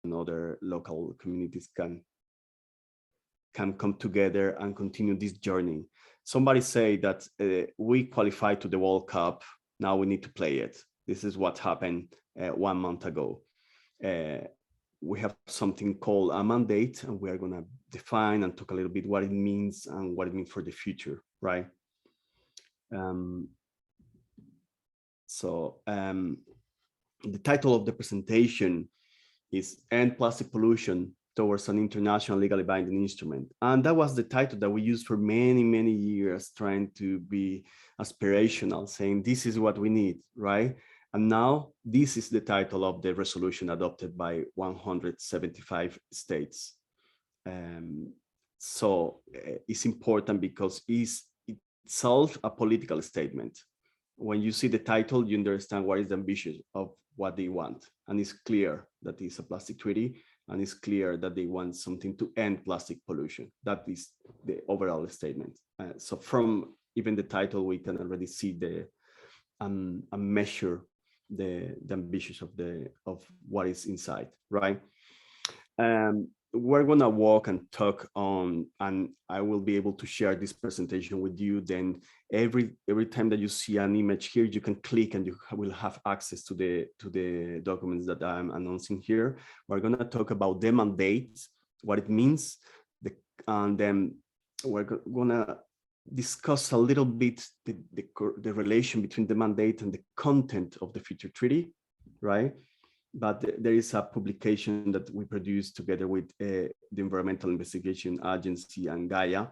other local communities can come together and continue this journey. Somebody say that we qualified to the World Cup, now we need to play it. This is what happened 1 month ago. We have something called a mandate, and we are going to define and talk a little bit what it means and what it means for the future, right? The title of the presentation is End Plastic Pollution Towards an International Legally Binding Instrument. And that was the title that we used for many, many years, trying to be aspirational, saying this is what we need, right? And now this is the title of the resolution adopted by 175 states. So it's important because it's itself a political statement. When you see the title, you understand what is the ambition of what they want. And it's clear that it's a plastic treaty, and it's clear that they want something to end plastic pollution. That is the overall statement. So from even the title, we can already see the measure the ambitions of what is inside, right? We're gonna walk and talk on, and I will be able to share this presentation with you. Then every time that you see an image here, you can click and you will have access to the documents that I'm announcing here. We're gonna talk about the mandate, what it means, and then we're gonna discuss a little bit the relation between the mandate and the content of the future treaty, right? But there is a publication that we produced together with the Environmental Investigation Agency and Gaia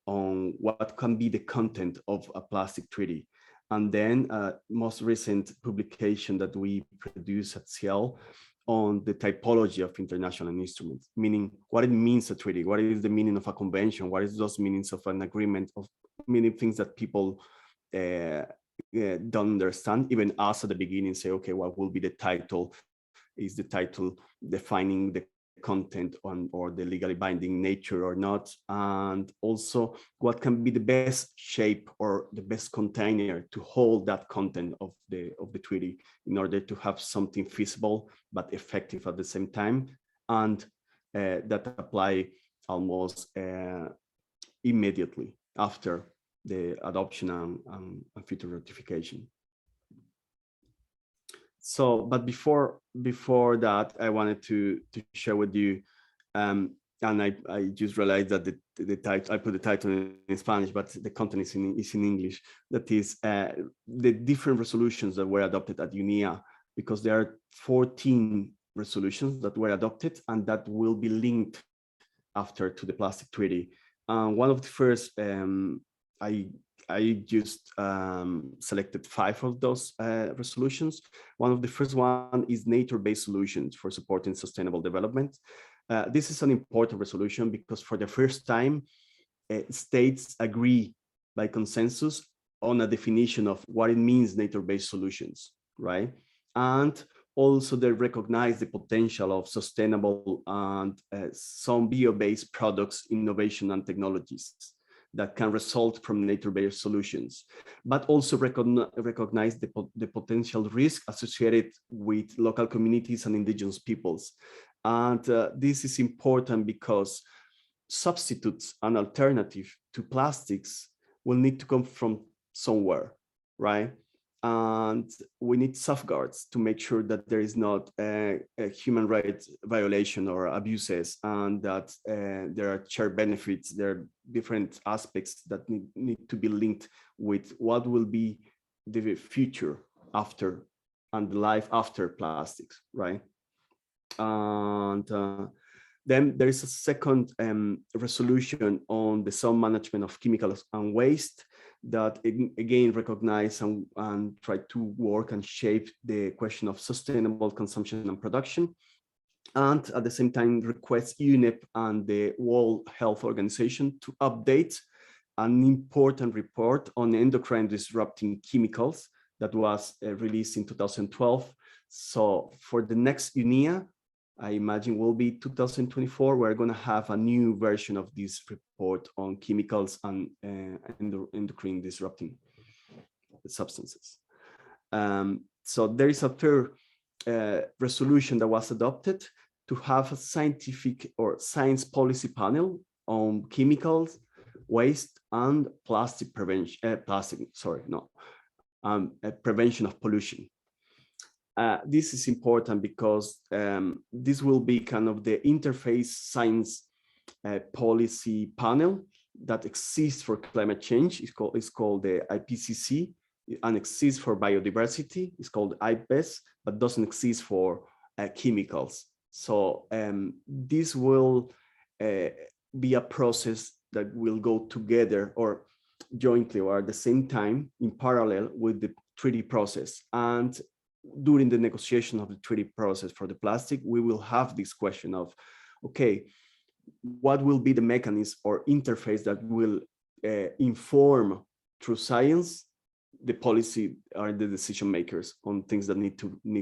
on what can be the content of a plastic treaty. And then most recent publication that we produced at CIEL on the typology of international instruments, meaning what it means a treaty, what is the meaning of a convention, what is those meanings of an agreement, of many things that people don't understand. Even us at the beginning say, okay, what will be the title? Is the title defining the content on or the legally binding nature or not? And also what can be the best shape or the best container to hold that content of the treaty in order to have something feasible but effective at the same time, and that apply almost immediately after the adoption and future ratification. So, but before that, I wanted to share with you, and I just realized that the title, I put the title in Spanish, but the content is in English. That is the different resolutions that were adopted at UNIA, because there are 14 resolutions that were adopted and that will be linked after to the plastic treaty. One of the first, I just selected 5 of those resolutions. One of the first one is nature-based solutions for supporting sustainable development. This is an important resolution because for the first time, states agree by consensus on a definition of what it means nature-based solutions, right? And also they recognize the potential of sustainable and some bio-based products, innovation and technologies that can result from nature-based solutions, but also recognize the potential risk associated with local communities and indigenous peoples. And this is important because substitutes and alternative to plastics will need to come from somewhere, right? And we need safeguards to make sure that there is not a human rights violation or abuses, and that there are shared benefits. There are different aspects that need to be linked with what will be the future after and life after plastics, right? And then there is a second resolution on the sound management of chemicals and waste that again recognize and try to work and shape the question of sustainable consumption and production, and at the same time request UNEP and the World Health Organization to update an important report on endocrine disrupting chemicals that was released in 2012. So for the next UNIA, I imagine will be 2024, we're going to have a new version of this report on chemicals and endocrine disrupting substances. So there is a third resolution that was adopted to have a scientific or science policy panel on chemicals, waste, and plastic prevention. Prevention of pollution. This is important because this will be kind of the interface science policy panel that exists for climate change. It's called the IPCC, and exists for biodiversity. It's called IPBES, but doesn't exist for chemicals. So this will be a process that will go together or jointly or at the same time in parallel with the treaty process. And during the negotiation of the treaty process for the plastic, we will have this question of, okay, what will be the mechanism or interface that will inform through science the policy or the decision makers on things that need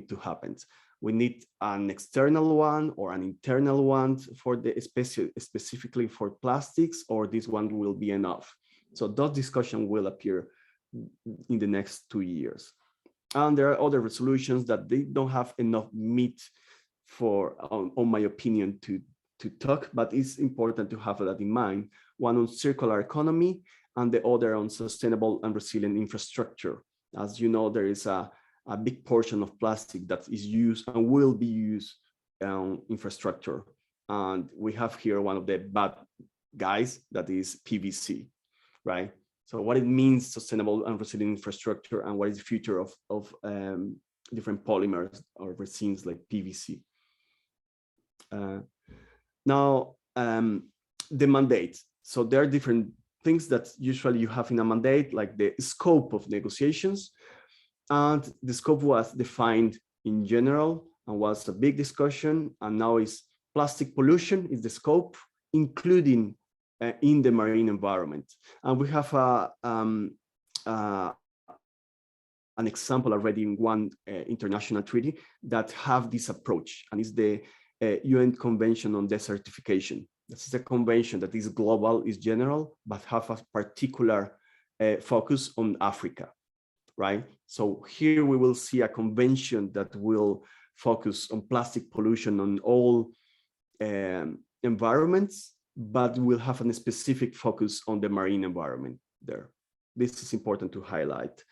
to happen. We need an external one or an internal one for the specifically for plastics, or this one will be enough. So that discussion will appear in the next 2 years. And there are other resolutions that they don't have enough meat for, on my opinion, to talk, but it's important to have that in mind. One on circular economy and the other on sustainable and resilient infrastructure. As you know, there is a big portion of plastic that is used and will be used on infrastructure. And we have here one of the bad guys, that is PVC, right? So what it means, sustainable and resilient infrastructure, and what is the future of different polymers or resins like PVC. Now, the mandate. So there are different things that usually you have in a mandate, like the scope of negotiations. And the scope was defined in general and was a big discussion. And now is plastic pollution is the scope, including in the marine environment. And we have an example already in one international treaty that have this approach, and it's the UN Convention on Desertification. This is a convention that is global, is general, but have a particular focus on Africa, right? So here we will see a convention that will focus on plastic pollution on all environments, but will have a specific focus on the marine environment there. This is important to highlight.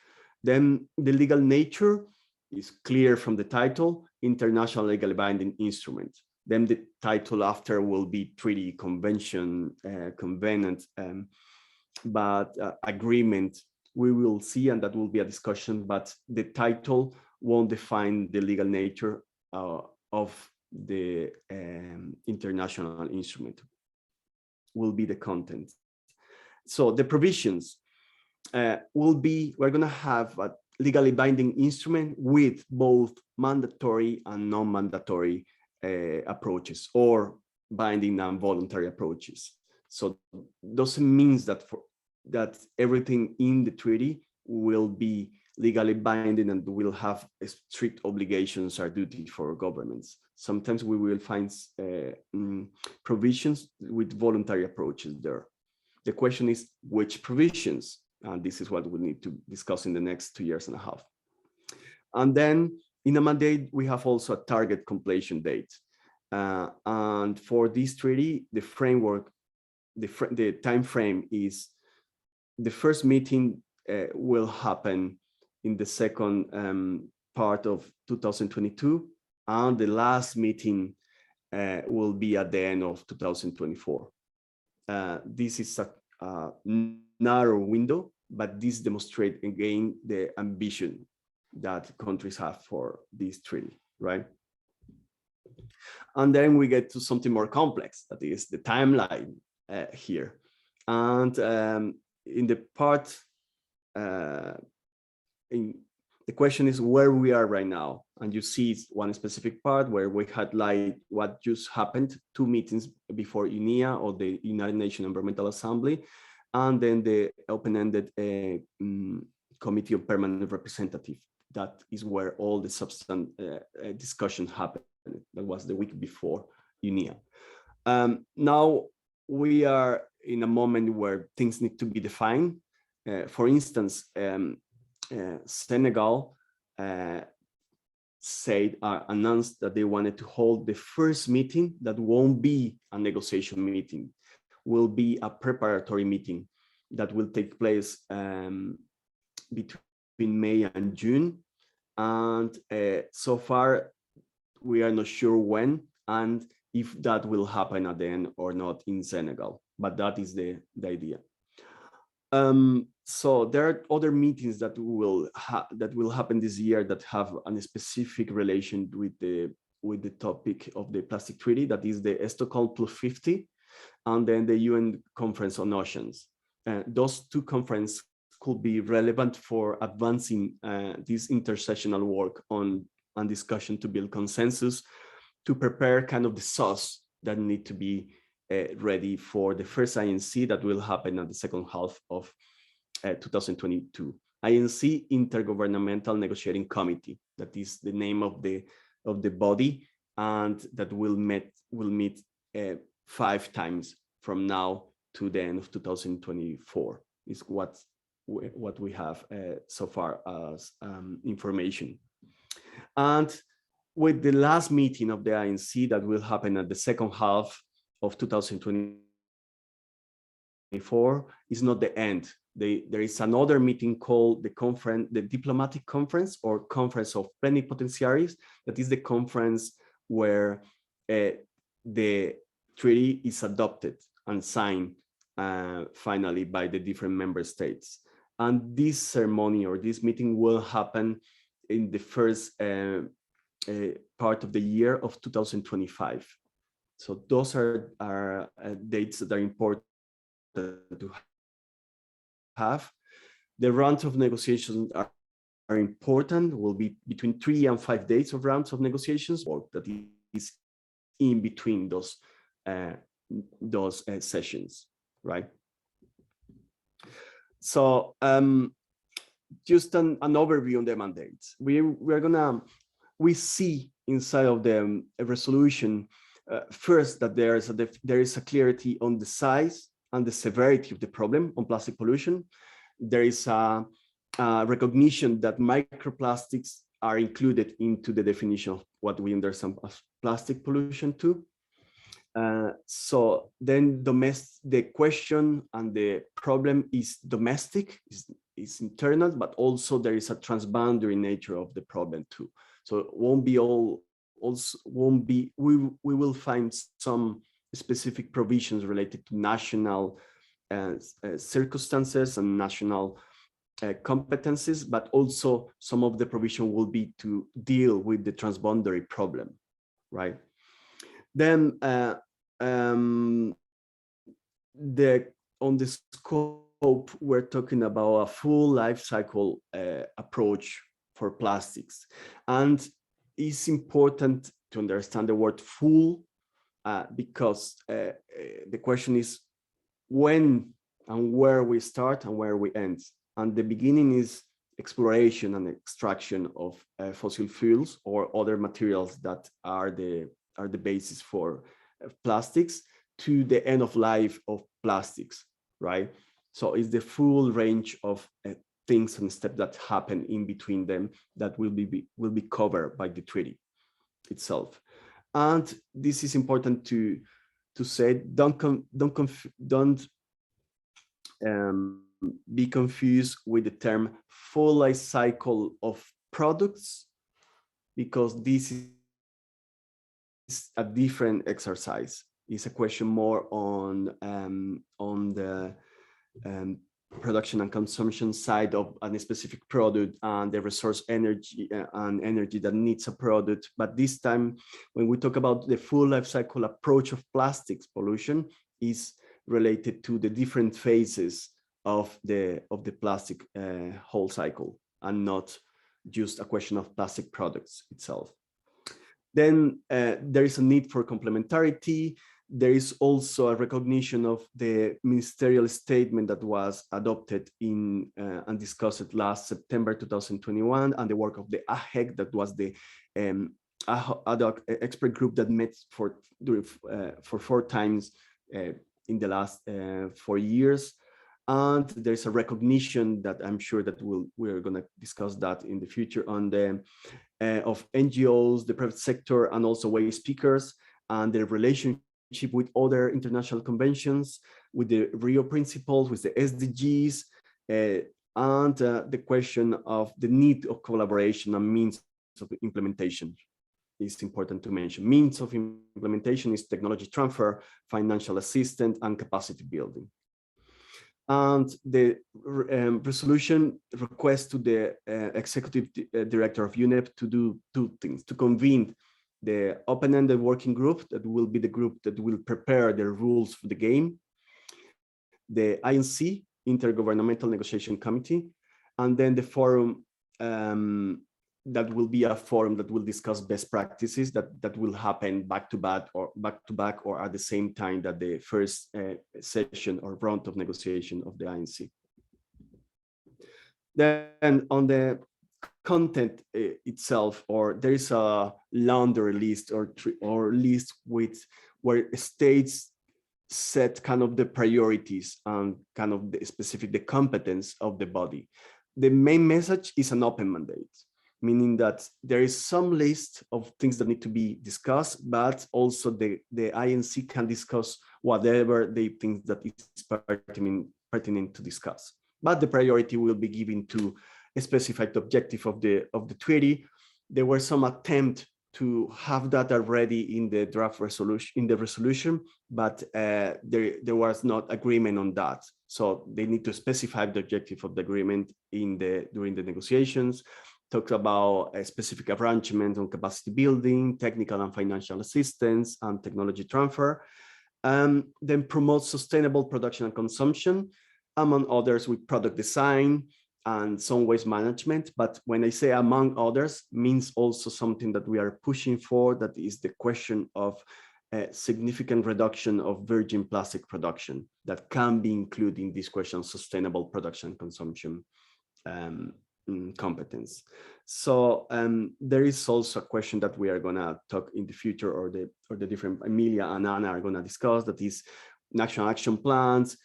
Then the legal nature is clear from the title, international legally binding instrument. Then the title after will be treaty, convention, covenant, but agreement, we will see, and that will be a discussion, but the title won't define the legal nature of the international instrument, will be the content. So the provisions will be, we're gonna have a legally binding instrument with both mandatory and non-mandatory approaches, or binding and voluntary approaches. So doesn't mean that that everything in the treaty will be legally binding and will have strict obligations or duty for governments. Sometimes we will find provisions with voluntary approaches there. The question is which provisions, and this is what we need to discuss in the next 2.5 years. And then in a mandate, we have also a target completion date. And for this treaty, the framework, the time frame is the first meeting will happen in the second part of 2022, and the last meeting will be at the end of 2024. This is a narrow window, but this demonstrates again the ambition that countries have for this treaty, right? And then we get to something more complex, that is the timeline here. And in the part, the question is where we are right now. And you see one specific part where we highlight what just happened, 2 meetings before UNEA, or the United Nations Environmental Assembly, and then the open-ended Committee of Permanent Representative. That is where all the substance discussion happened. That was the week before UNEA. Now we are in a moment where things need to be defined. For instance, Senegal said, announced that they wanted to hold the first meeting that won't be a negotiation meeting, will be a preparatory meeting that will take place between May and June. And so far, we are not sure when and if that will happen at the end or not in Senegal, but that is the idea. So there are other meetings that will happen this year that have a specific relation with the topic of the plastic treaty, that is the Stockholm Plus 50 and then the UN Conference on Oceans. Those two conferences could be relevant for advancing this intersessional work on discussion to build consensus, to prepare kind of the sauce that need to be ready for the first INC that will happen at the second half of 2022. INC, Intergovernmental Negotiating Committee, that is the name of the body, and that will meet 5 times from now to the end of 2024 is what we have so far as information. And with the last meeting of the INC that will happen at the second half of 2024 is not the end. There is another meeting called the Diplomatic Conference, or Conference of Plenipotentiaries. That is the conference where the treaty is adopted and signed finally by the different member states. And this ceremony or this meeting will happen in the first part of the year of 2025. So those are dates that are important to have. The rounds of negotiations are important, will be between 3 and 5 days of rounds of negotiations, or that is in between those sessions, right? So just an overview on the mandates. We see inside of the resolution first that there is a clarity on the size and the severity of the problem on plastic pollution. There is a recognition that microplastics are included into the definition of what we understand as plastic pollution too. So then the question and the problem is domestic, is internal, but also there is a transboundary nature of the problem too. So it won't be we will find some specific provisions related to national circumstances and national competencies, but also some of the provision will be to deal with the transboundary problem, right? Then on the scope, we're talking about a full life cycle approach for plastics. And it's important to understand the word full because the question is when and where we start and where we end. And the beginning is exploration and extraction of fossil fuels or other materials that are the basis for plastics, to the end of life of plastics, right? So it's the full range of things and steps that happen in between them that will be covered by the treaty itself. And this is important to say, don't be confused with the term full life cycle of products, because this is a different exercise. It's a question more on the production and consumption side of a specific product and the resource energy and energy that needs a product. But this time, when we talk about the full life cycle approach of plastics pollution, is related to the different phases of the plastic whole cycle, and not just a question of plastic products itself. Then there is a need for complementarity. There is also a recognition of the ministerial statement that was adopted and discussed last September 2021, and the work of the AHEC, that was the ad hoc expert group that met for 4 times in the last 4 years. And there's a recognition that I'm sure that we're going to discuss that in the future on the of NGOs, the private sector, and also waste speakers, and their relationship with other international conventions, with the Rio principles, with the SDGs, and the question of the need of collaboration and means of implementation is important to mention. Means of implementation is technology transfer, financial assistance, and capacity building. And the resolution requests to the executive director of UNEP to do two things: to convene the open-ended working group that will be the group that will prepare the rules for the game, the INC, Intergovernmental Negotiation Committee, and then the forum that will be a forum that will discuss best practices that will happen back to back or at the same time that the first session or round of negotiation of the INC. Then on the content itself, or there is a laundry list or list with where states set kind of the priorities and kind of the competence of the body. The main message is an open mandate, meaning that there is some list of things that need to be discussed, but also the INC can discuss whatever they think that is pertinent to discuss. But the priority will be given to a specified objective of the treaty. There were some attempt to have that already in the draft resolution, but there was not agreement on that. So they need to specify the objective of the agreement during the negotiations. Talk about a specific arrangement on capacity building, technical and financial assistance, and technology transfer. Then promote sustainable production and consumption, among others with product design and some waste management. But when I say among others, means also something that we are pushing for, that is the question of a significant reduction of virgin plastic production that can be included in this question of sustainable production and consumption competence. So there is also a question that we are going to talk in the future, or the different Emilia and Anna are going to discuss, that is national action plans,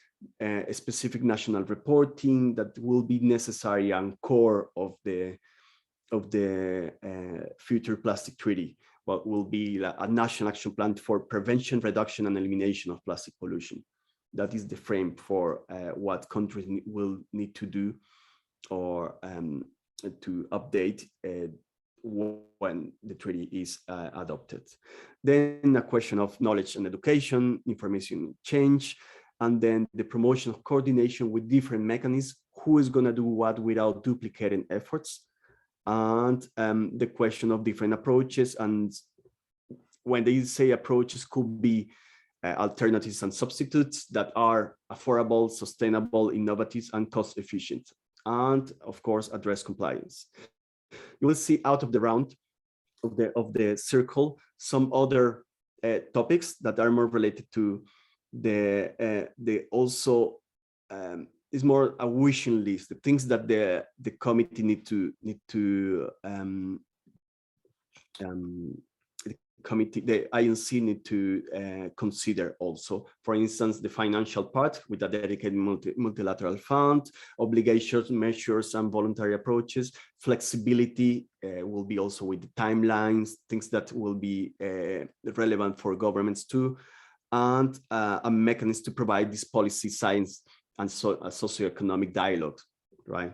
specific national reporting that will be necessary and core of the future plastic treaty. What will be a national action plan for prevention, reduction, and elimination of plastic pollution. That is the frame for what countries will need to do or to update when the treaty is adopted. Then a question of knowledge and education, information change, and then the promotion of coordination with different mechanisms, who is going to do what without duplicating efforts, and the question of different approaches. And when they say approaches, could be alternatives and substitutes that are affordable, sustainable, innovative, and cost efficient, and of course address compliance. You will see out of the round of the circle some other topics that are more related to the also is more a wishing list, the things that the committee need to the INC need to consider also. For instance, the financial part with a dedicated multilateral fund, obligations, measures, and voluntary approaches. Flexibility will be also with the timelines, things that will be relevant for governments too, and a mechanism to provide this policy science and a socioeconomic dialogue, right?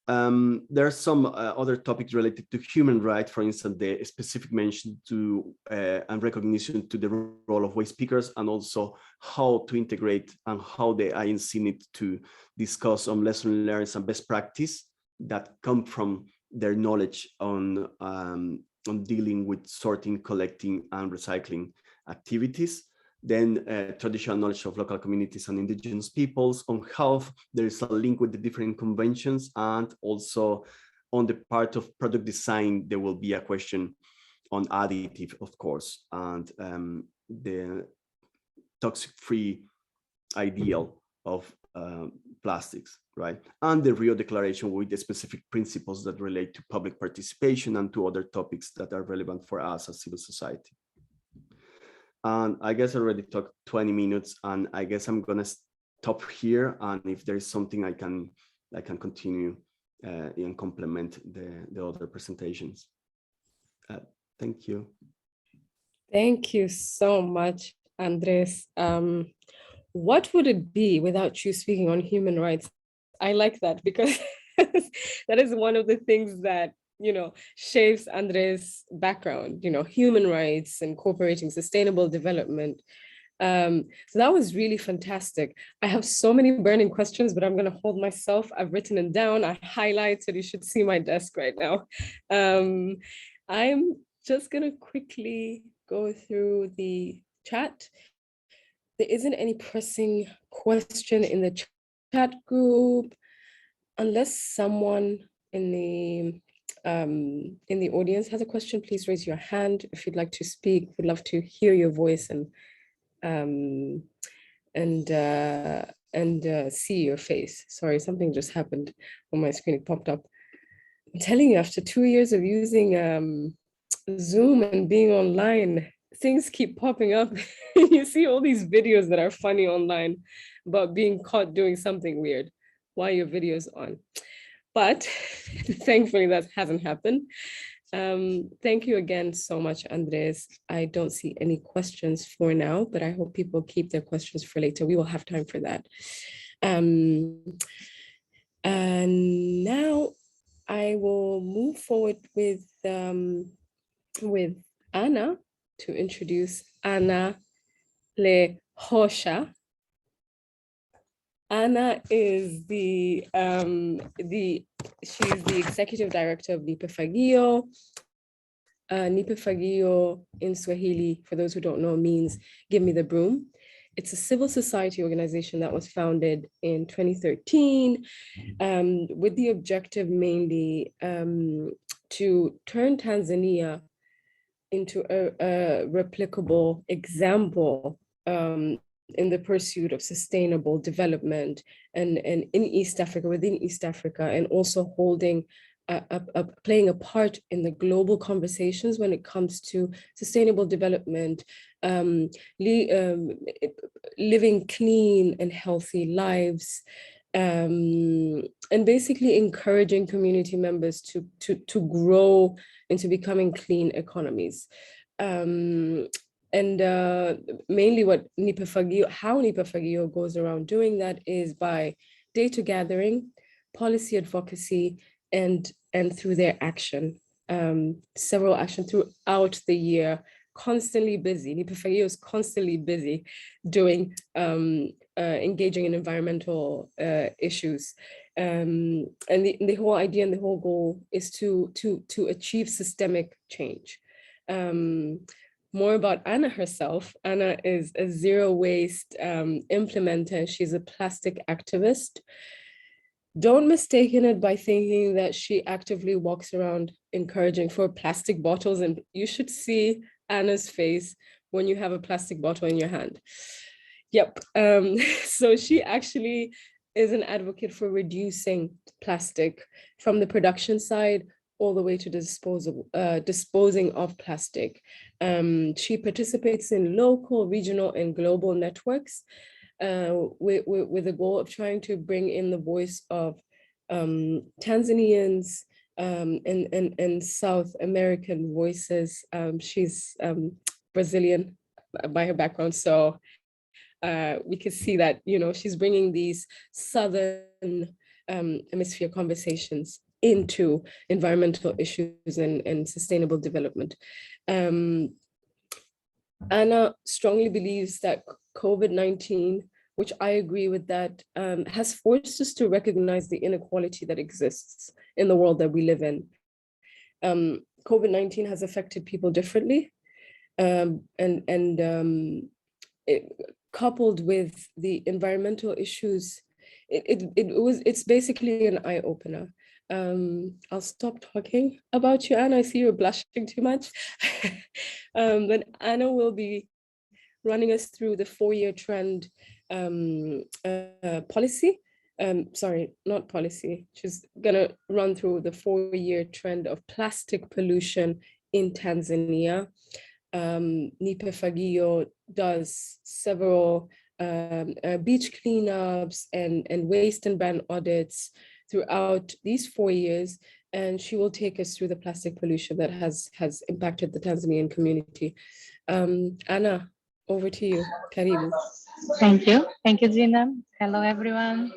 There are some other topics related to human rights, for instance, the specific mention to and recognition to the role of waste speakers, and also how to integrate and how the INC need to discuss on lessons learned and best practice that come from their knowledge on dealing with sorting, collecting, and recycling activities. Then traditional knowledge of local communities and indigenous peoples. On health, there is a link with the different conventions, and also on the part of product design, there will be a question on additive, of course, and the toxic-free ideal of plastics, right? And the Rio Declaration with the specific principles that relate to public participation and to other topics that are relevant for us as civil society. And I guess I already talked 20 minutes, and I guess I'm gonna top here, and if there's something I can continue and complement the other presentations. Thank you. Thank you so much, Andres. What would it be without you speaking on human rights? I like that, because that is one of the things that, you know, shapes Andres' background, you know, human rights, incorporating sustainable development. So that was really fantastic. I have so many burning questions, but I'm going to hold myself. I've written them down. I highlighted. You should see my desk right now. I'm just going to quickly go through the chat. There isn't any pressing question in the chat group, unless someone in the audience has a question. Please raise your hand if you'd like to speak. We'd love to hear your voice and see your face. Sorry, something just happened on my screen. It popped up. I'm telling you, after 2 years of using Zoom and being online, things keep popping up. You see all these videos that are funny online about being caught doing something weird while your video's on. But thankfully that hasn't happened. Thank you again so much, Andres. I don't see any questions for now, but I hope people keep their questions for later. We will have time for that. And now I will move forward with Anna to introduce Anna Lehosha. Anna is she's the executive director of Nipe Fagio. Nipe Fagio in Swahili, for those who don't know, means give me the broom. It's a civil society organization that was founded in 2013 with the objective mainly to turn Tanzania into a replicable example in the pursuit of sustainable development and in East Africa, within East Africa, and also holding playing a part in the global conversations when it comes to sustainable development, living clean and healthy lives, and basically encouraging community members to grow into becoming clean economies. Mainly how Nipe Fagio goes around doing that is by data gathering, policy advocacy, and through their action, several actions throughout the year, constantly busy. Nipe Fagio is constantly busy doing, engaging in environmental issues. And the whole idea and the whole goal is to achieve systemic change. More about Anna herself. Anna is a zero waste implementer. She's a plastic activist. Don't mistake it by thinking that she actively walks around encouraging for plastic bottles, and you should see Anna's face when you have a plastic bottle in your hand. Yep. So she actually is an advocate for reducing plastic from the production side all the way to disposing of plastic. She participates in local, regional, and global networks with the goal of trying to bring in the voice of Tanzanians and South American voices. She's Brazilian by her background, so we could see that, you know, she's bringing these Southern hemisphere conversations into environmental issues and sustainable development. Anna strongly believes that COVID-19, which I agree with that, has forced us to recognize the inequality that exists in the world that we live in. COVID-19 has affected people differently, coupled with the environmental issues, it's basically an eye-opener. I'll stop talking about you, Anna. I see you're blushing too much. But Anna will be running us through the 4-year trend policy. Sorry, not policy. She's gonna run through the 4-year trend of plastic pollution in Tanzania. Nipe Fagio does several beach cleanups and waste and ban audits throughout these 4 years. And she will take us through the plastic pollution that has impacted the Tanzanian community. Anna, over to you. Karibu. Thank you. Thank you, Gina. Hello, everyone.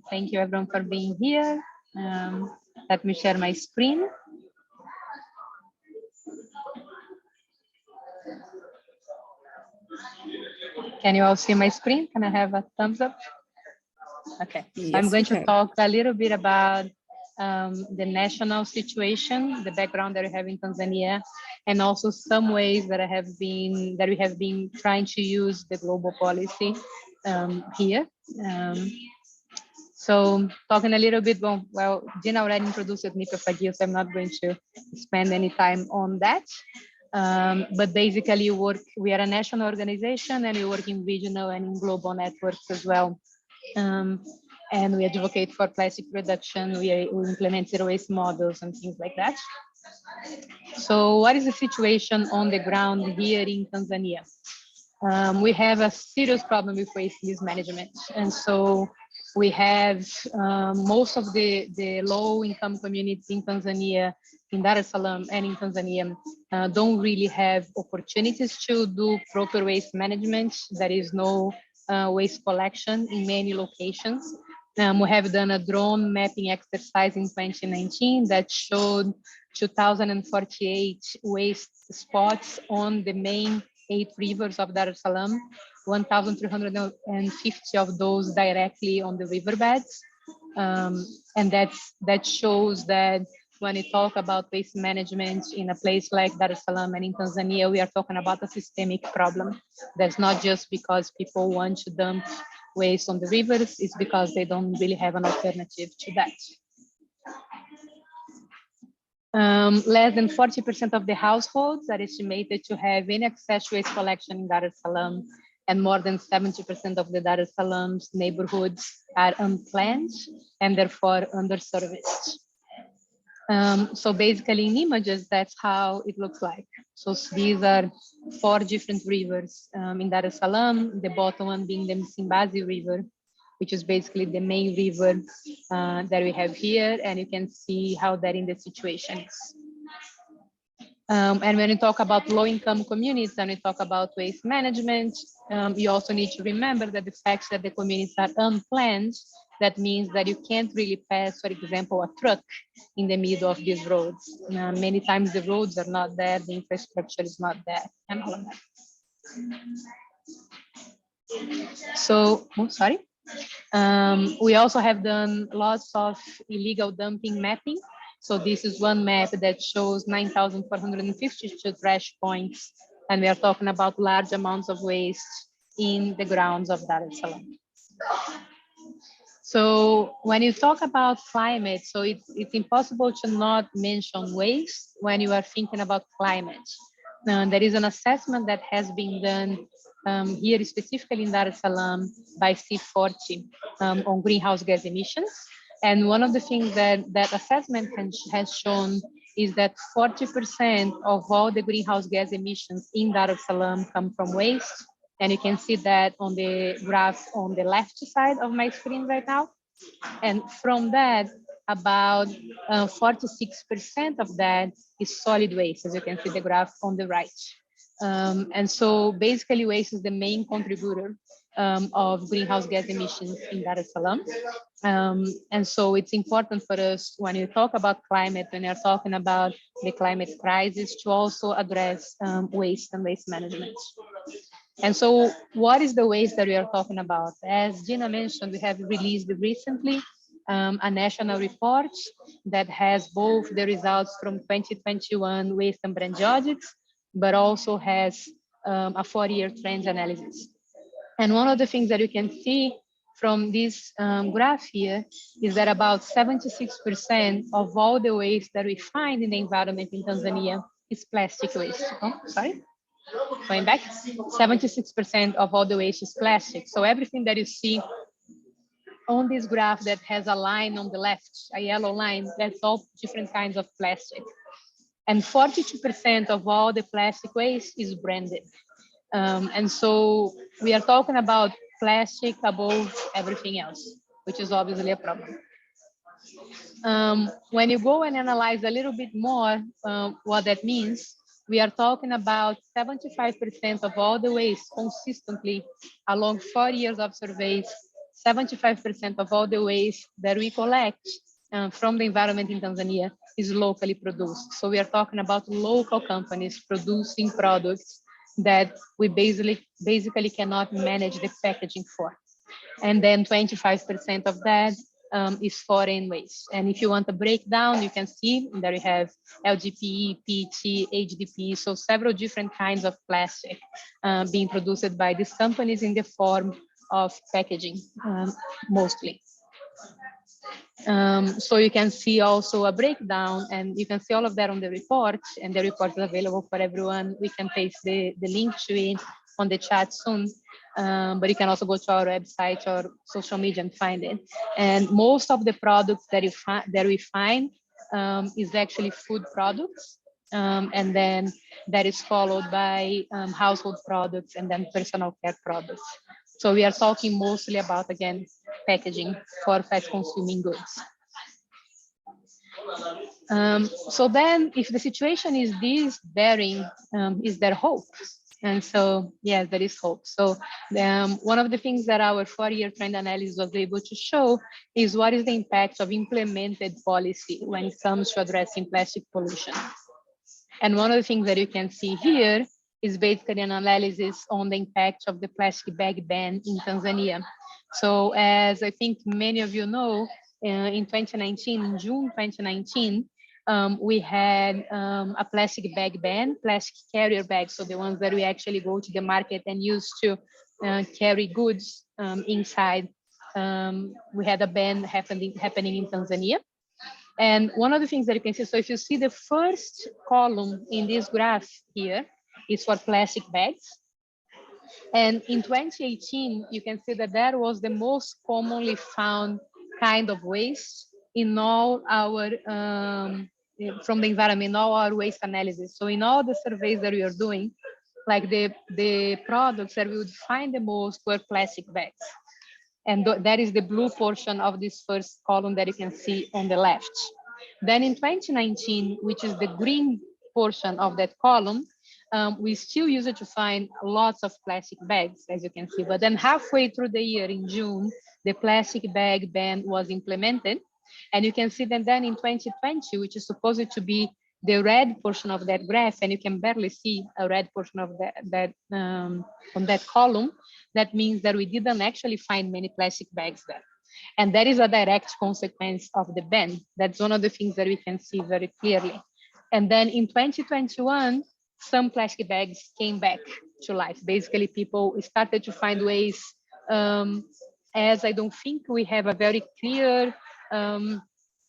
Thank you, everyone, for being here. Let me share my screen. Can you all see my screen? Can I have a thumbs up? Okay, yes, I'm going to talk a little bit about the national situation, the background that we have in Tanzania, and also some ways that we have been trying to use the global policy here. So talking a little bit, well, Gina already introduced NIPEFAGIO, so I'm not going to spend any time on that. But basically we are a national organization and we work in regional and in global networks as well. And we advocate for plastic reduction. We implement zero waste models and things like that. So what is the situation on the ground here in Tanzania? We have a serious problem with waste mismanagement. And so we have most of the low-income communities in Tanzania, in Dar es Salaam and in Tanzania, don't really have opportunities to do proper waste management. There is no waste collection in many locations. We have done a drone mapping exercise in 2019 that showed 2,048 waste spots on the main 8 rivers of Dar es Salaam, 1,350 of those directly on the riverbeds. And that shows that when we talk about waste management in a place like Dar es Salaam and in Tanzania, we are talking about a systemic problem. That's not just because people want to dump waste on the rivers, it's because they don't really have an alternative to that. Less than 40% of the households are estimated to have any access to waste collection in Dar es Salaam, and more than 70% of the Dar es Salaam's neighborhoods are unplanned and therefore underserviced. So basically in images, that's how it looks like. So these are 4 different rivers in Dar es Salaam, the bottom one being the Msimbazi River, which is basically the main river that we have here. And you can see how that in the situation is. And when we talk about low-income communities and we talk about waste management, you also need to remember that the fact that the communities are unplanned, that means that you can't really pass, for example, a truck in the middle of these roads. Many times the roads are not there, the infrastructure is not there, and all of that. So, sorry. We also have done lots of illegal dumping mapping. So this is one map that shows 9,452 trash points, and we are talking about large amounts of waste in the grounds of Dar es Salaam. So when you talk about climate, so it's impossible to not mention waste when you are thinking about climate. There is an assessment that has been done here specifically in Dar es Salaam by C40 on greenhouse gas emissions. And one of the things that that assessment has shown is that 40% of all the greenhouse gas emissions in Dar es Salaam come from waste. And you can see that on the graph on the left side of my screen right now. And from that, about 46% of that is solid waste, as you can see the graph on the right. And so basically waste is the main contributor of greenhouse gas emissions in Dar es Salaam. And so it's important for us when you talk about climate, when you're talking about the climate crisis, to also address waste and waste management. And so what is the waste that we are talking about? As Gina mentioned, we have released recently a national report that has both the results from 2021 waste and branch audits, but also has a 4-year trends analysis. And one of the things that you can see from this graph here is that about 76% of all the waste that we find in the environment in Tanzania is plastic waste. Oh, sorry. Going back, 76% of all the waste is plastic. So everything that you see on this graph that has a line on the left, a yellow line, that's all different kinds of plastic. And 42% of all the plastic waste is branded. And so we are talking about plastic above everything else, which is obviously a problem. When you go and analyze a little bit more what that means, we are talking about 75% of all the waste consistently along 4 years of surveys, 75% of all the waste that we collect from the environment in Tanzania is locally produced. So we are talking about local companies producing products that we basically cannot manage the packaging for. And then 25% of that is foreign waste. And if you want a breakdown, you can see that we have LGP, PET, HDP, so several different kinds of plastic being produced by these companies in the form of packaging, mostly. So you can see also a breakdown, and you can see all of that on the report, and the report is available for everyone. We can paste the link to it on the chat soon, but you can also go to our website or social media and find it. And most of the products that we find is actually food products, and then that is followed by household products and then personal care products. So we are talking mostly about, again, packaging for fast consuming goods. So then if the situation is this daring, is there hope? And so, yes, there is hope. So one of the things that our 4-year trend analysis was able to show is what is the impact of implemented policy when it comes to addressing plastic pollution. And one of the things that you can see here is basically an analysis on the impact of the plastic bag ban in Tanzania. So as I think many of you know, in 2019, in June 2019, we had a plastic bag ban, plastic carrier bags, so the ones that we actually go to the market and use to carry goods inside. We had a ban happening in Tanzania. And one of the things that you can see, so if you see the first column in this graph here is for plastic bags. And in 2018, you can see that that was the most commonly found kind of waste in all our, from the environment, all our waste analysis. So in all the surveys that we are doing, like the products that we would find the most were plastic bags. And that is the blue portion of this first column that you can see on the left. Then in 2019, which is the green portion of that column, we still use it to find lots of plastic bags, as you can see. But then halfway through the year in June, the plastic bag ban was implemented. And you can see that then in 2020, which is supposed to be the red portion of that graph, and you can barely see a red portion of that on that column, that means that we didn't actually find many plastic bags there. And that is a direct consequence of the ban. That's one of the things that we can see very clearly. And then in 2021, some plastic bags came back to life. Basically, people started to find ways, as I don't think we have a very clear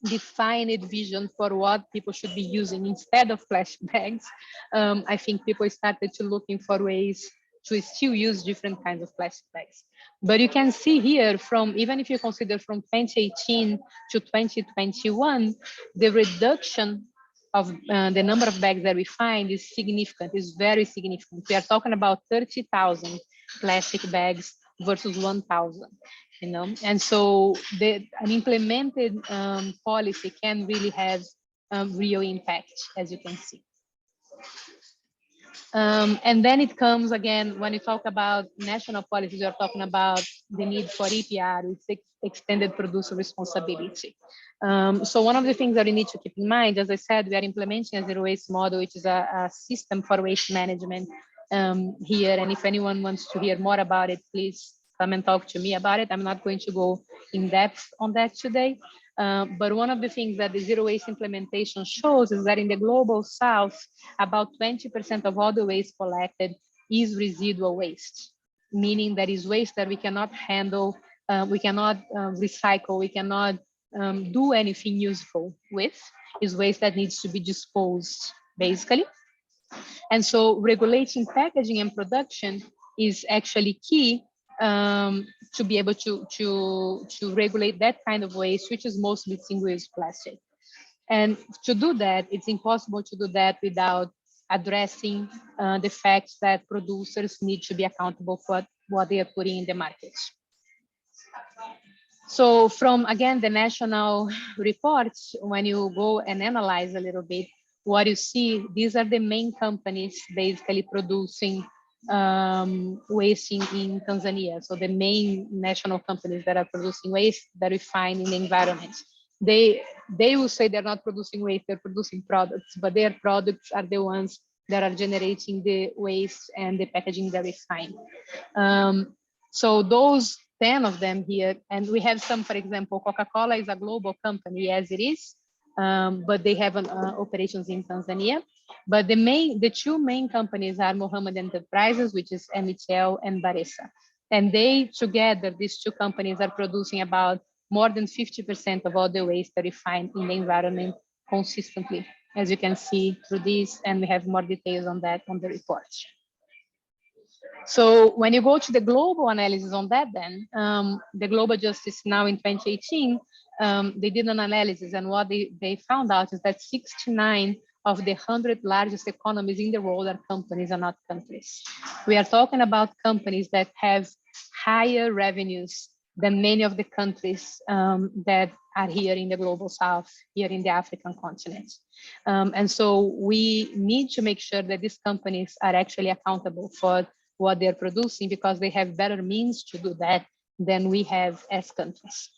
defined vision for what people should be using instead of plastic bags. I think people started to looking for ways to still use different kinds of plastic bags. But you can see here from, even if you consider from 2018 to 2021, the reduction of the number of bags that we find is significant, is very significant. We are talking about 30,000 plastic bags versus 1,000, you know? And so an implemented policy can really have real impact, as you can see. And then it comes again, when you talk about national policies, you're talking about the need for EPR, with extended producer responsibility. So one of the things that we need to keep in mind, as I said, we are implementing a zero waste model, which is a system for waste management here. And if anyone wants to hear more about it, please come and talk to me about it. I'm not going to go in depth on that today. But one of the things that the zero waste implementation shows is that in the global south, about 20% of all the waste collected is residual waste, meaning that is waste that we cannot handle, we cannot recycle, we cannot do anything useful with, is waste that needs to be disposed, basically. And so regulating packaging and production is actually key to be able to regulate that kind of waste, which is mostly single-use plastic. And to do that, it's impossible to do that without addressing the fact that producers need to be accountable for what they are putting in the market. So from, again, the national reports, when you go and analyze a little bit, what you see, these are the main companies basically producing waste in Tanzania. So the main national companies that are producing waste that we find in the environment. They will say they're not producing waste, they're producing products, but their products are the ones that are generating the waste and the packaging that we find. So those 10 of them here, and we have some, for example, Coca-Cola is a global company as it is, but they have operations in Tanzania. But the two main companies are Mohammed Enterprises, which is MTL, and Baresa. And they together, these two companies are producing about more than 50% of all the waste that we find in the environment consistently, as you can see through this, and we have more details on that on the report. So when you go to the global analysis on that, then the Global Justice now in 2018, they did an analysis, and what they found out is that 69 of the 100 largest economies in the world are companies and not countries. We are talking about companies that have higher revenues than many of the countries that are here in the global south, here in the African continent. And so we need to make sure that these companies are actually accountable for what they're producing, because they have better means to do that than we have as countries.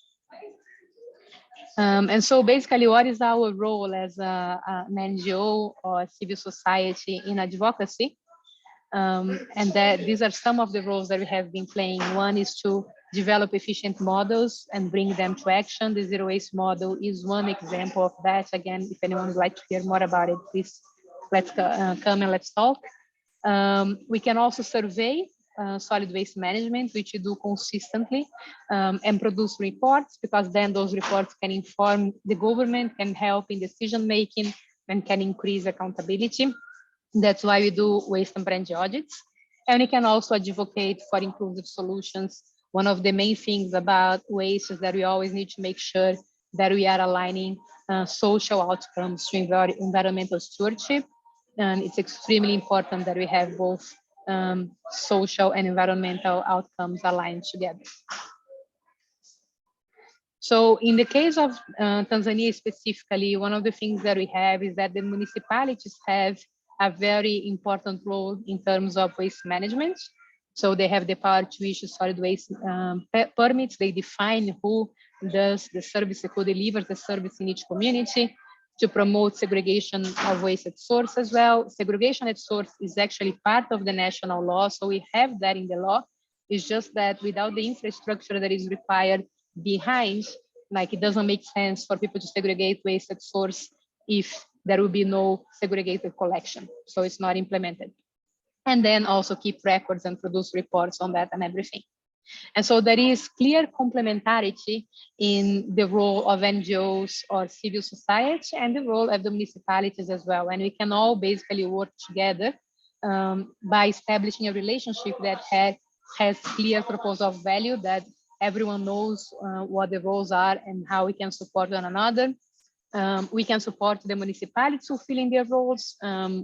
And so basically, what is our role as an NGO or civil society in advocacy? And that these are some of the roles that we have been playing. One is to develop efficient models and bring them to action. The zero waste model is one example of that. Again, if anyone would like to hear more about it, please let's come and let's talk. We can also survey solid waste management, which we do consistently, and produce reports, because then those reports can inform the government, can help in decision making, and can increase accountability. That's why we do waste and branch audits. And we can also advocate for inclusive solutions. One of the main things about waste is that we always need to make sure that we are aligning social outcomes to environmental stewardship. And it's extremely important that we have both social and environmental outcomes aligned together. So in the case of Tanzania specifically, one of the things that we have is that the municipalities have a very important role in terms of waste management. So they have the power to issue solid waste permits. They define who does the service, who delivers the service in each community, to promote segregation of waste at source as well. Segregation at source is actually part of the national law, so we have that in the law. It's just that without the infrastructure that is required behind, like it doesn't make sense for people to segregate waste at source if there will be no segregated collection. So it's not implemented. And then also keep records and produce reports on that and everything. And so there is clear complementarity in the role of NGOs or civil society and the role of the municipalities as well. And we can all basically work together by establishing a relationship that has clear proposal of value, that everyone knows what the roles are and how we can support one another. We can support the municipalities fulfilling their roles.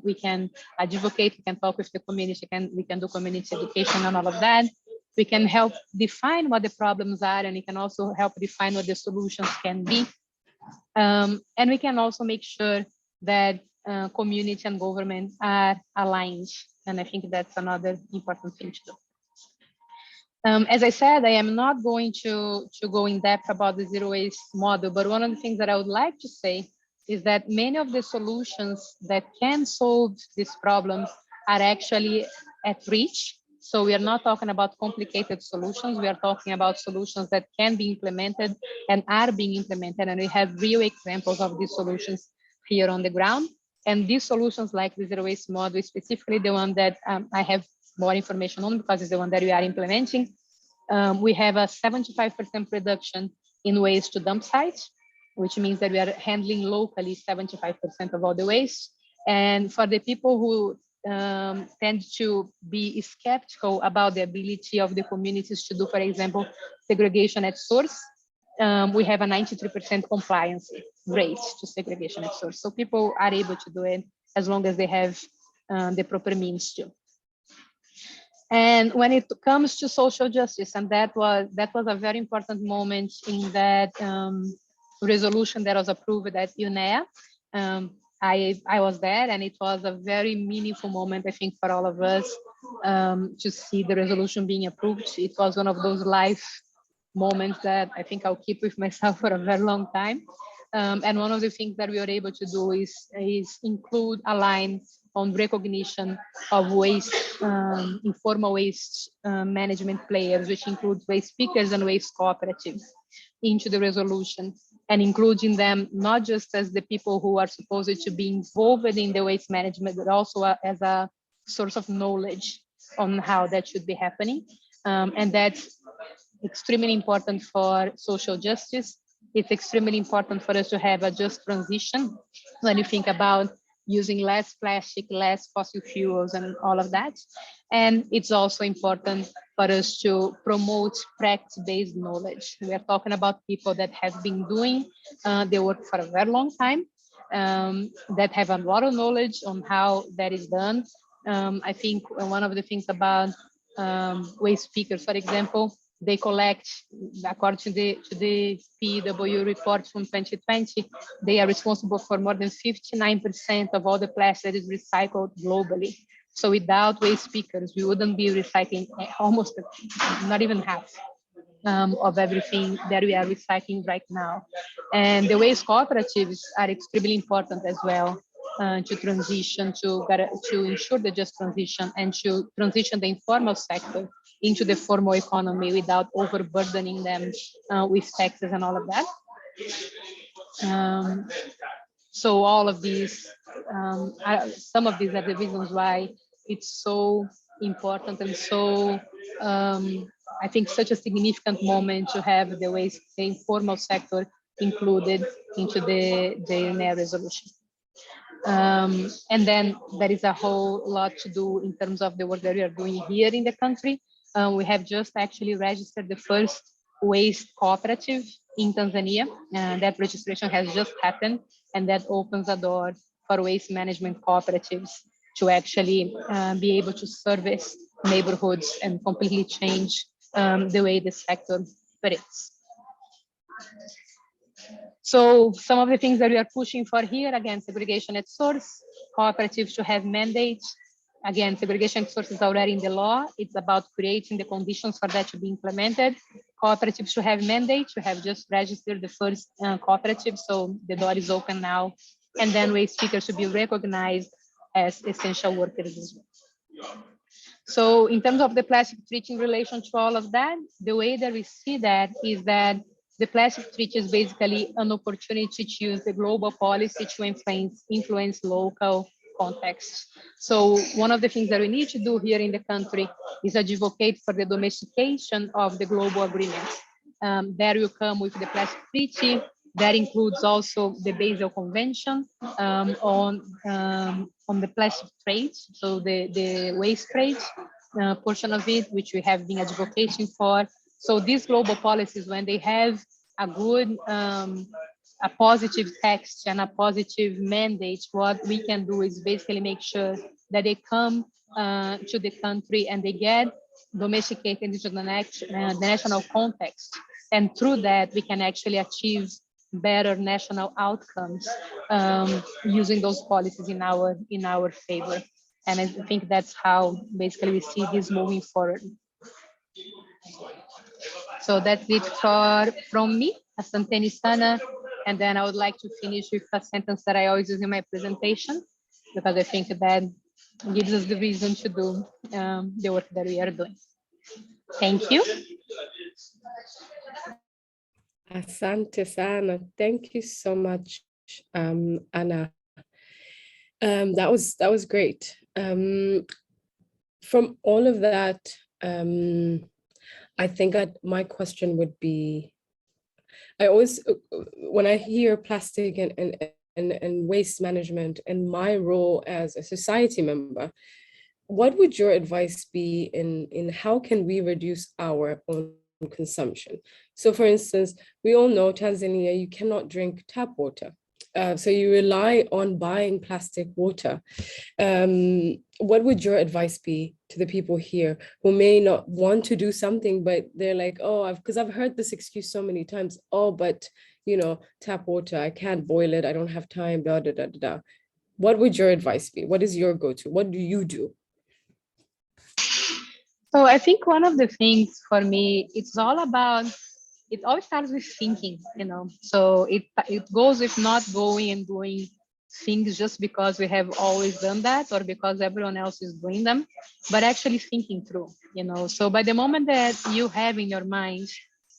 We can advocate, we can talk with the community, we can do community education and all of that. We can help define what the problems are, and we can also help define what the solutions can be. And we can also make sure that community and government are aligned. And I think that's another important thing to do. As I said, I am not going to go in depth about the zero waste model, but one of the things that I would like to say is that many of the solutions that can solve these problems are actually at reach. So we are not talking about complicated solutions. We are talking about solutions that can be implemented and are being implemented. And we have real examples of these solutions here on the ground. And these solutions, like the zero waste model, is specifically the one that I have more information on, because it's the one that we are implementing. We have a 75% reduction in waste to dump sites, which means that we are handling locally 75% of all the waste. And for the people who tend to be skeptical about the ability of the communities to do, for example, segregation at source, we have a 93% compliance rate to segregation at source. So people are able to do it as long as they have the proper means to. And when it comes to social justice, and that was a very important moment in that resolution that was approved at UNEA. I was there, and it was a very meaningful moment, I think, for all of us to see the resolution being approved. It was one of those life moments that I think I'll keep with myself for a very long time. And one of the things that we were able to do is include a line on recognition of waste, informal waste management players, which includes waste pickers and waste cooperatives, into the resolution, and including them not just as the people who are supposed to be involved in the waste management, but also as a source of knowledge on how that should be happening. And that's extremely important for social justice. It's extremely important for us to have a just transition when you think about using less plastic, less fossil fuels, and all of that. And it's also important for us to promote practice-based knowledge. We are talking about people that have been doing the work for a very long time, that have a lot of knowledge on how that is done. I think one of the things about waste pickers, for example, they collect, according to the PW report from 2020, they are responsible for more than 59% of all the plastic that is recycled globally. So without waste pickers, we wouldn't be recycling almost not even half of everything that we are recycling right now. And the waste cooperatives are extremely important as well to transition, to ensure the just transition, and to transition the informal sector into the formal economy without overburdening them with taxes and all of that. So all of these, some of these are the reasons why it's so important and so, I think, such a significant moment to have the waste, the informal sector included into the UNEA resolution. And then there is a whole lot to do in terms of the work that we are doing here in the country. We have just actually registered the first waste cooperative in Tanzania, and that registration has just happened, and that opens a door for waste management cooperatives to actually be able to service neighborhoods and completely change the way the sector operates. So some of the things that we are pushing for here, again, segregation at source, cooperatives to have mandates. Again, segregation at source is already in the law. It's about creating the conditions for that to be implemented. Cooperatives to have mandates. We have just registered the first cooperative, so the door is open now. And then waste pickers to be recognized as essential workers as well. So in terms of the plastic treaty in relation to all of that, the way that we see that is that the plastic treaty is basically an opportunity to use the global policy to influence local contexts. So one of the things that we need to do here in the country is advocate for the domestication of the global agreements. There will come with the plastic treaty. That includes also the Basel Convention on the plastic trade, so the waste trade portion of it, which we have been advocating for. So these global policies, when they have a good, a positive text and a positive mandate, what we can do is basically make sure that they come to the country and they get domesticated into the national context. And through that, we can actually achieve better national outcomes using those policies in our favor. And I think that's how basically we see this moving forward. So that's it from me, Asante Nisana. And then I would like to finish with a sentence that I always use in my presentation, because I think that gives us the reason to do the work that we are doing. Thank you. Asante sana. Thank you so much, Anna. That was great. From all of that, I think my question would be, I always, when I hear plastic and waste management and my role as a society member, what would your advice be in how can we reduce our own consumption? So for instance, we all know Tanzania, you cannot drink tap water. So you rely on buying plastic water. What would your advice be to the people here who may not want to do something, but they're like, oh, because I've heard this excuse so many times. Oh, but tap water, I can't boil it. I don't have time, da, da, da, da, da. What would your advice be? What is your go-to? What do you do? So I think one of the things for me, it's all about, it always starts with thinking, So it goes with not going and doing things just because we have always done that or because everyone else is doing them, but actually thinking through, So by the moment that you have in your mind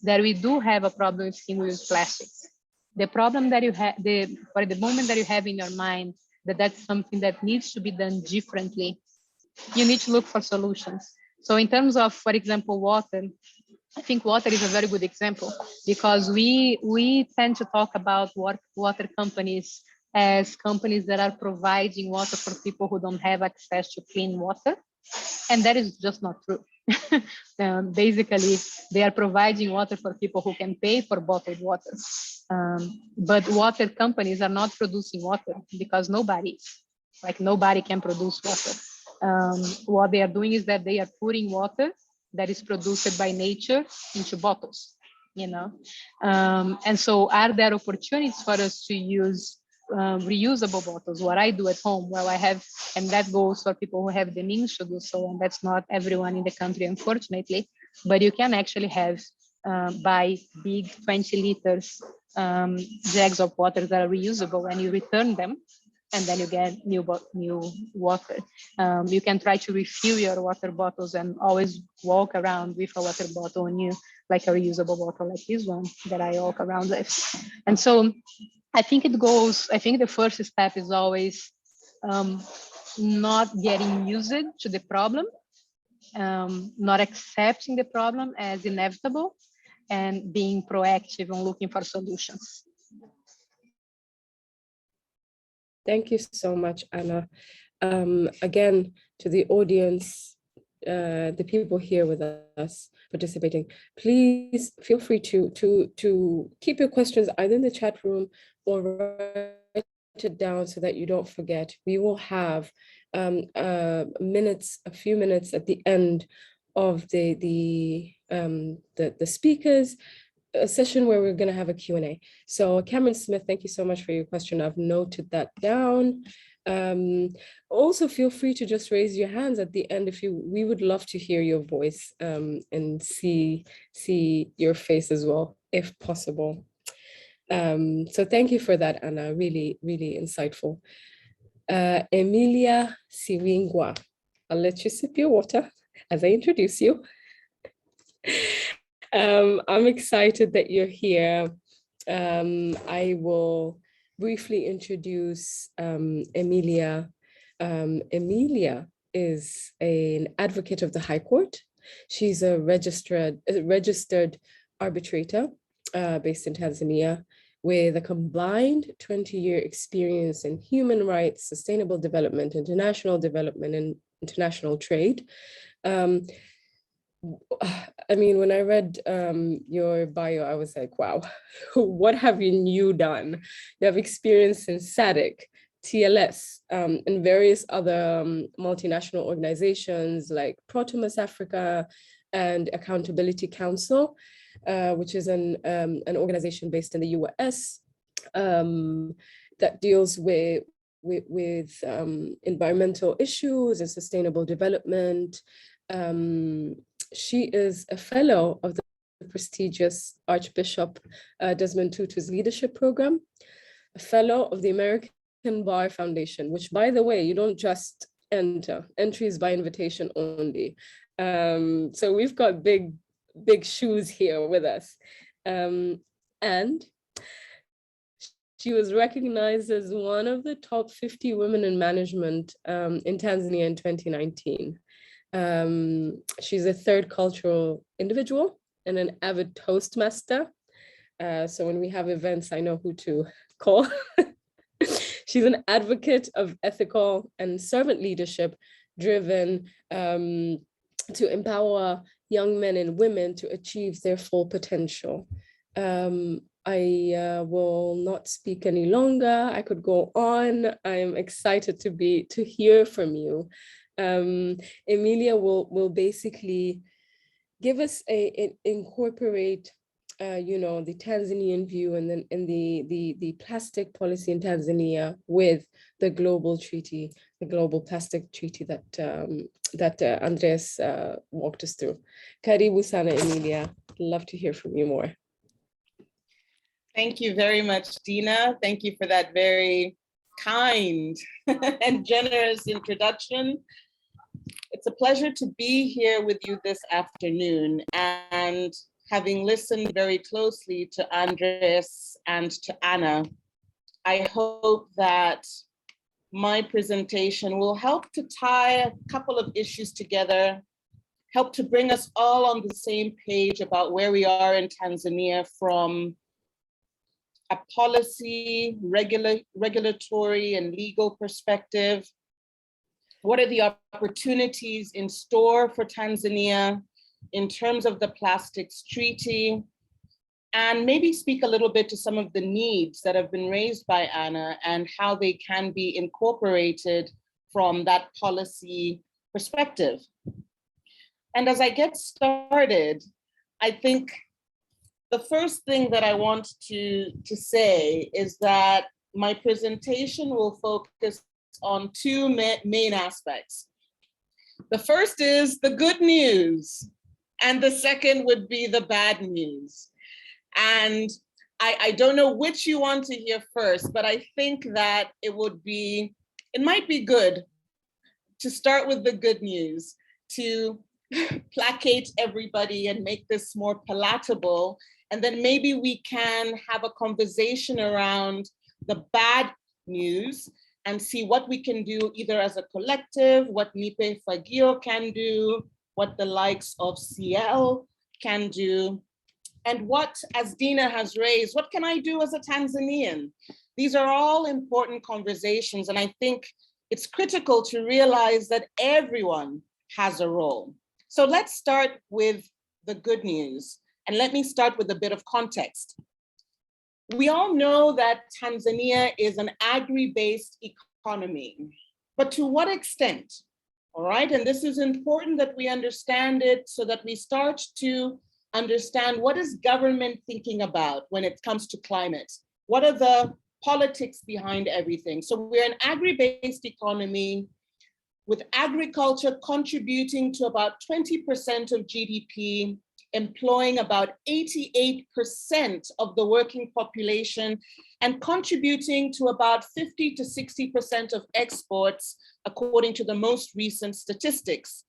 that we do have a problem with single-use plastics, the problem that you have, for the moment that you have in your mind that that's something that needs to be done differently, you need to look for solutions. So in terms of, for example, water, I think water is a very good example because we tend to talk about water companies as companies that are providing water for people who don't have access to clean water. And that is just not true. Basically, they are providing water for people who can pay for bottled water. But water companies are not producing water because nobody can produce water. What they are doing is that they are putting water that is produced by nature into bottles, and so are there opportunities for us to use reusable bottles? What I do at home, well, I have, and that goes for people who have the means to do so, and that's not everyone in the country, unfortunately, but you can actually have buy big 20 liters jugs of water that are reusable, and you return them, and then you get new water. You can try to refill your water bottles and always walk around with a water bottle on you, like a reusable bottle like this one that I walk around with. And so I think the first step is always not getting used to the problem, not accepting the problem as inevitable, and being proactive on looking for solutions. Thank you so much, Anna. Again, to the audience, the people here with us participating, please feel free to keep your questions either in the chat room or write it down so that you don't forget. We will have a few minutes at the end of the speakers, a session where we're going to have a Q&A. So Cameron Smith, thank you so much for your question. I've noted that down. Also feel free to just raise your hands at the end we would love to hear your voice and see your face as well, if possible. So thank you for that, Anna, really, really insightful. Emilia Siwingwa, I'll let you sip your water as I introduce you. I'm excited that you're here. I will briefly introduce Emilia. Emilia is an advocate of the High Court. She's a registered arbitrator based in Tanzania with a combined 20-year experience in human rights, sustainable development, international development, and international trade. I mean, when I read your bio, I was like, wow, what have you done? You have experience in SADC, TLS, and various other multinational organizations like Protemus Africa and Accountability Council, which is an organization based in the US that deals with environmental issues and sustainable development. She is a fellow of the prestigious Archbishop Desmond Tutu's leadership program, a fellow of the American Bar Foundation, which, by the way, you don't just enter. Entry is by invitation only. So we've got big shoes here with us. And she was recognized as one of the top 50 women in management in Tanzania in 2019. She's a third cultural individual and an avid Toastmaster. So when we have events, I know who to call. She's an advocate of ethical and servant leadership driven to empower young men and women to achieve their full potential. I will not speak any longer. I could go on. I'm excited to hear from you. Emilia will basically give us incorporate the Tanzanian view and then the plastic policy in Tanzania with the global treaty, the global plastic treaty that Andres walked us through. Karibu sana, Emilia. Love to hear from you more. Thank you very much, Dina. Thank you for that very kind and generous introduction. It's a pleasure to be here with you this afternoon, and having listened very closely to Andres and to Anna, I hope that my presentation will help to tie a couple of issues together, help to bring us all on the same page about where we are in Tanzania from a policy, regulatory and legal perspective. What are the opportunities in store for Tanzania in terms of the plastics treaty? And maybe speak a little bit to some of the needs that have been raised by Anna and how they can be incorporated from that policy perspective. And as I get started, I think the first thing that I want to say is that my presentation will focus on two main aspects. The first is the good news, and the second would be the bad news. And I don't know which you want to hear first, but I think that it might be good to start with the good news, to placate everybody and make this more palatable. And then maybe we can have a conversation around the bad news and see what we can do either as a collective, what Nipe Fagio can do, what the likes of CL can do, and what, as Dina has raised, what can I do as a Tanzanian? These are all important conversations, and I think it's critical to realize that everyone has a role. So let's start with the good news. And let me start with a bit of context. We all know that Tanzania is an agri-based economy, but to what extent? All right, and this is important that we understand it so that we start to understand what is government thinking about when it comes to climate? What are the politics behind everything? So we're an agri-based economy with agriculture contributing to about 20% of GDP, employing about 88% of the working population, and contributing to about 50 to 60% of exports, according to the most recent statistics.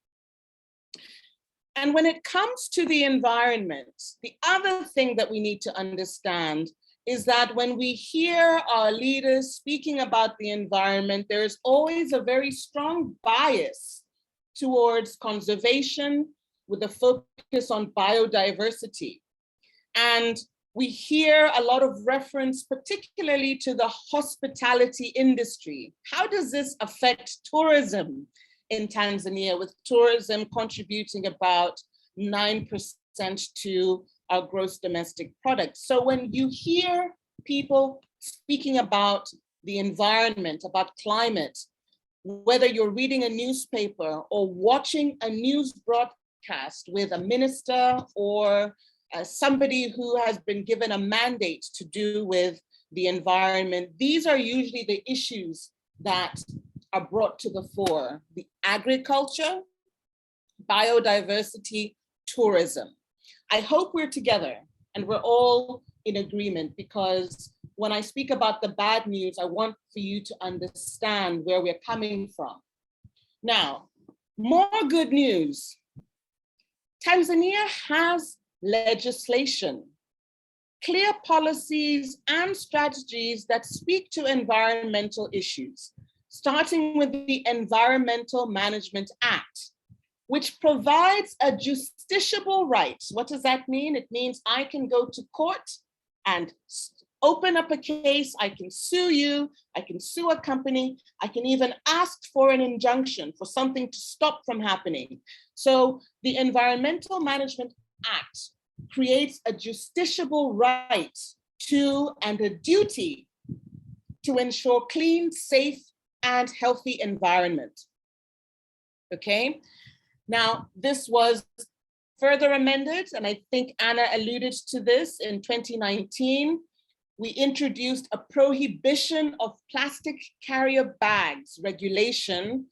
And when it comes to the environment, the other thing that we need to understand is that when we hear our leaders speaking about the environment, there is always a very strong bias towards conservation, with a focus on biodiversity. And we hear a lot of reference, particularly to the hospitality industry. How does this affect tourism in Tanzania, with tourism contributing about 9% to our gross domestic product? So when you hear people speaking about the environment, about climate, whether you're reading a newspaper or watching a news broadcast with a minister or somebody who has been given a mandate to do with the environment, these are usually the issues that are brought to the fore: the agriculture, biodiversity, tourism. I hope we're together and we're all in agreement, because when I speak about the bad news, I want for you to understand where we're coming from. Now, more good news. Tanzania has legislation, clear policies and strategies that speak to environmental issues, starting with the Environmental Management Act, which provides a justiciable right. What does that mean? It means I can go to court and open up a case, I can sue you, I can sue a company, I can even ask for an injunction for something to stop from happening. So the Environmental Management Act creates a justiciable right to, and a duty to ensure clean, safe, and healthy environment. Okay, now this was further amended, and I think Anna alluded to this in 2019. We introduced a prohibition of plastic carrier bags regulation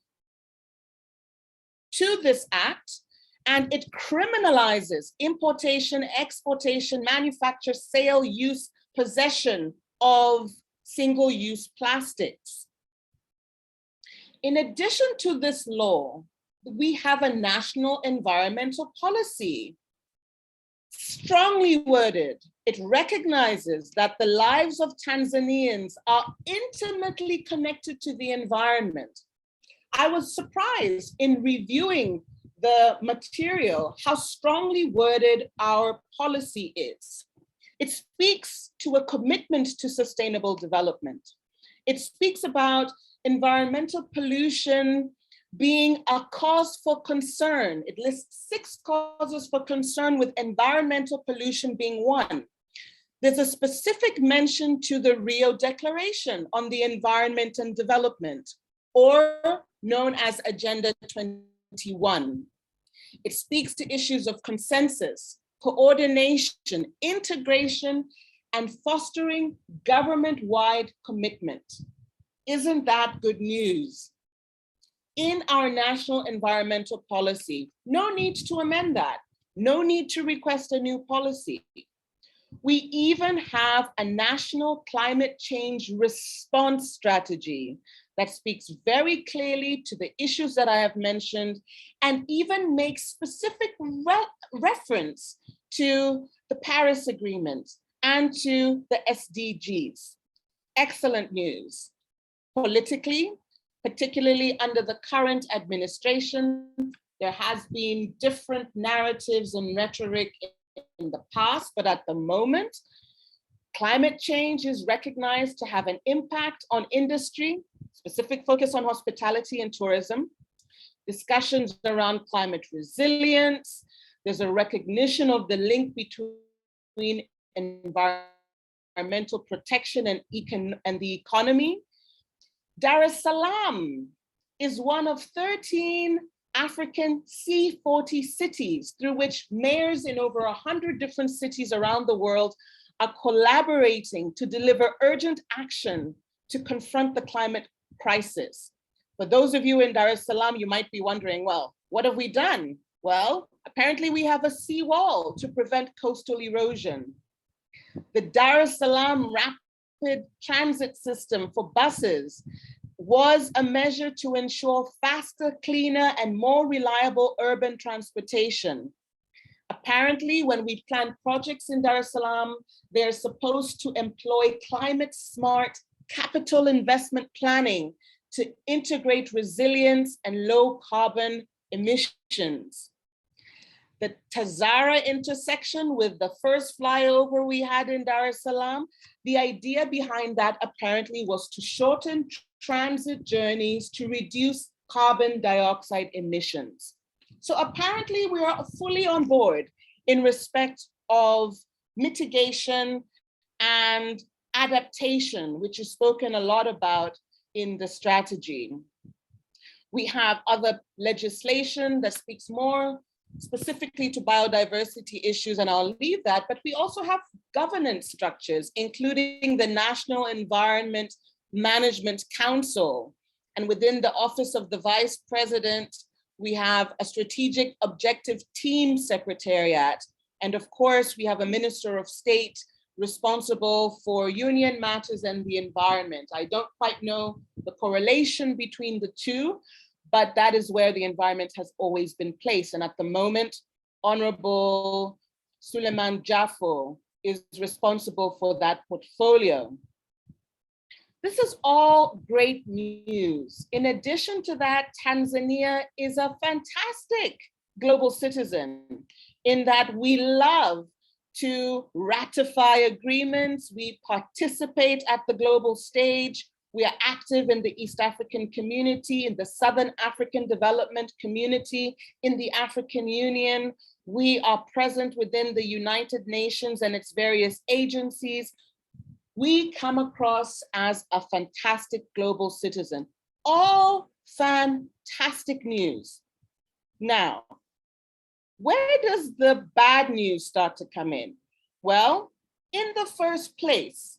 to this act, and it criminalizes importation, exportation, manufacture, sale, use, possession of single-use plastics. In addition to this law, we have a national environmental policy, strongly worded. It recognizes that the lives of Tanzanians are intimately connected to the environment. I was surprised in reviewing the material how strongly worded our policy is. It speaks to a commitment to sustainable development. It speaks about environmental pollution being a cause for concern. It lists 6 causes for concern, with environmental pollution being one. There's a specific mention to the Rio Declaration on the Environment and Development, or known as Agenda 21. It speaks to issues of consensus, coordination, integration, and fostering government-wide commitment. Isn't that good news? In our national environmental policy, no need to amend that, no need to request a new policy. We even have a national climate change response strategy that speaks very clearly to the issues that I have mentioned, and even makes specific reference to the Paris Agreement and to the SDGs. Excellent news. Politically, particularly under the current administration, there has been different narratives and rhetoric in the past, but at the moment, climate change is recognized to have an impact on industry, specific focus on hospitality and tourism, discussions around climate resilience. There's a recognition of the link between environmental protection and the economy. Dar es Salaam is one of 13 African C40 cities through which mayors in over 100 different cities around the world are collaborating to deliver urgent action to confront the climate crisis. For those of you in Dar es Salaam, you might be wondering, well, what have we done? Well, apparently we have a seawall to prevent coastal erosion. The Dar es Salaam rapid transit system for buses was a measure to ensure faster, cleaner, and more reliable urban transportation. Apparently, when we plan projects in Dar es Salaam, they're supposed to employ climate smart capital investment planning to integrate resilience and low carbon emissions. The Tazara intersection with the first flyover we had in Dar es Salaam, the idea behind that apparently was to shorten transit journeys to reduce carbon dioxide emissions. So apparently we are fully on board in respect of mitigation and adaptation, which is spoken a lot about in the strategy. We have other legislation that speaks more specifically to biodiversity issues, and I'll leave that, but we also have governance structures, including the National Environment Management Council. And within the Office of the Vice President, we have a Strategic Objective Team Secretariat. And of course, we have a Minister of State responsible for union matters and the environment. I don't quite know the correlation between the two, but that is where the environment has always been placed. And at the moment, Honorable Suleiman Jaffo is responsible for that portfolio. This is all great news. In addition to that, Tanzania is a fantastic global citizen in that we love to ratify agreements, we participate at the global stage, we are active in the East African community, in the Southern African Development Community, in the African Union. We are present within the United Nations and its various agencies. we come across as a fantastic global citizen. All fantastic news. Now, where does the bad news start to come in? Well, in the first place,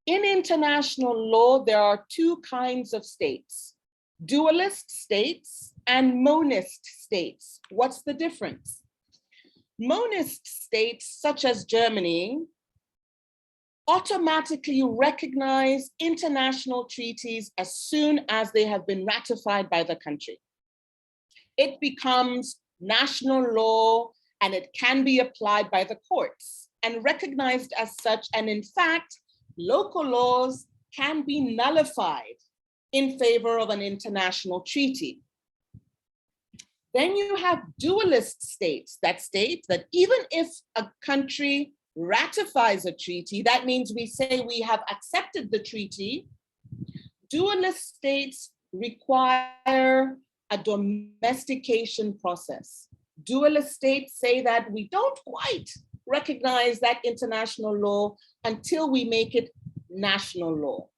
in international law, there are two kinds of states: dualist states and monist states. What's the difference? Monist states, such as Germany, automatically recognize international treaties as soon as they have been ratified by the country. It becomes national law and it can be applied by the courts and recognized as such. And in fact, local laws can be nullified in favor of an international treaty. Then you have dualist states that state that even if a country ratifies a treaty, that means we say we have accepted the treaty. Dualist states require a domestication process. Dualist states say that we don't quite recognize that international law until we make it national law.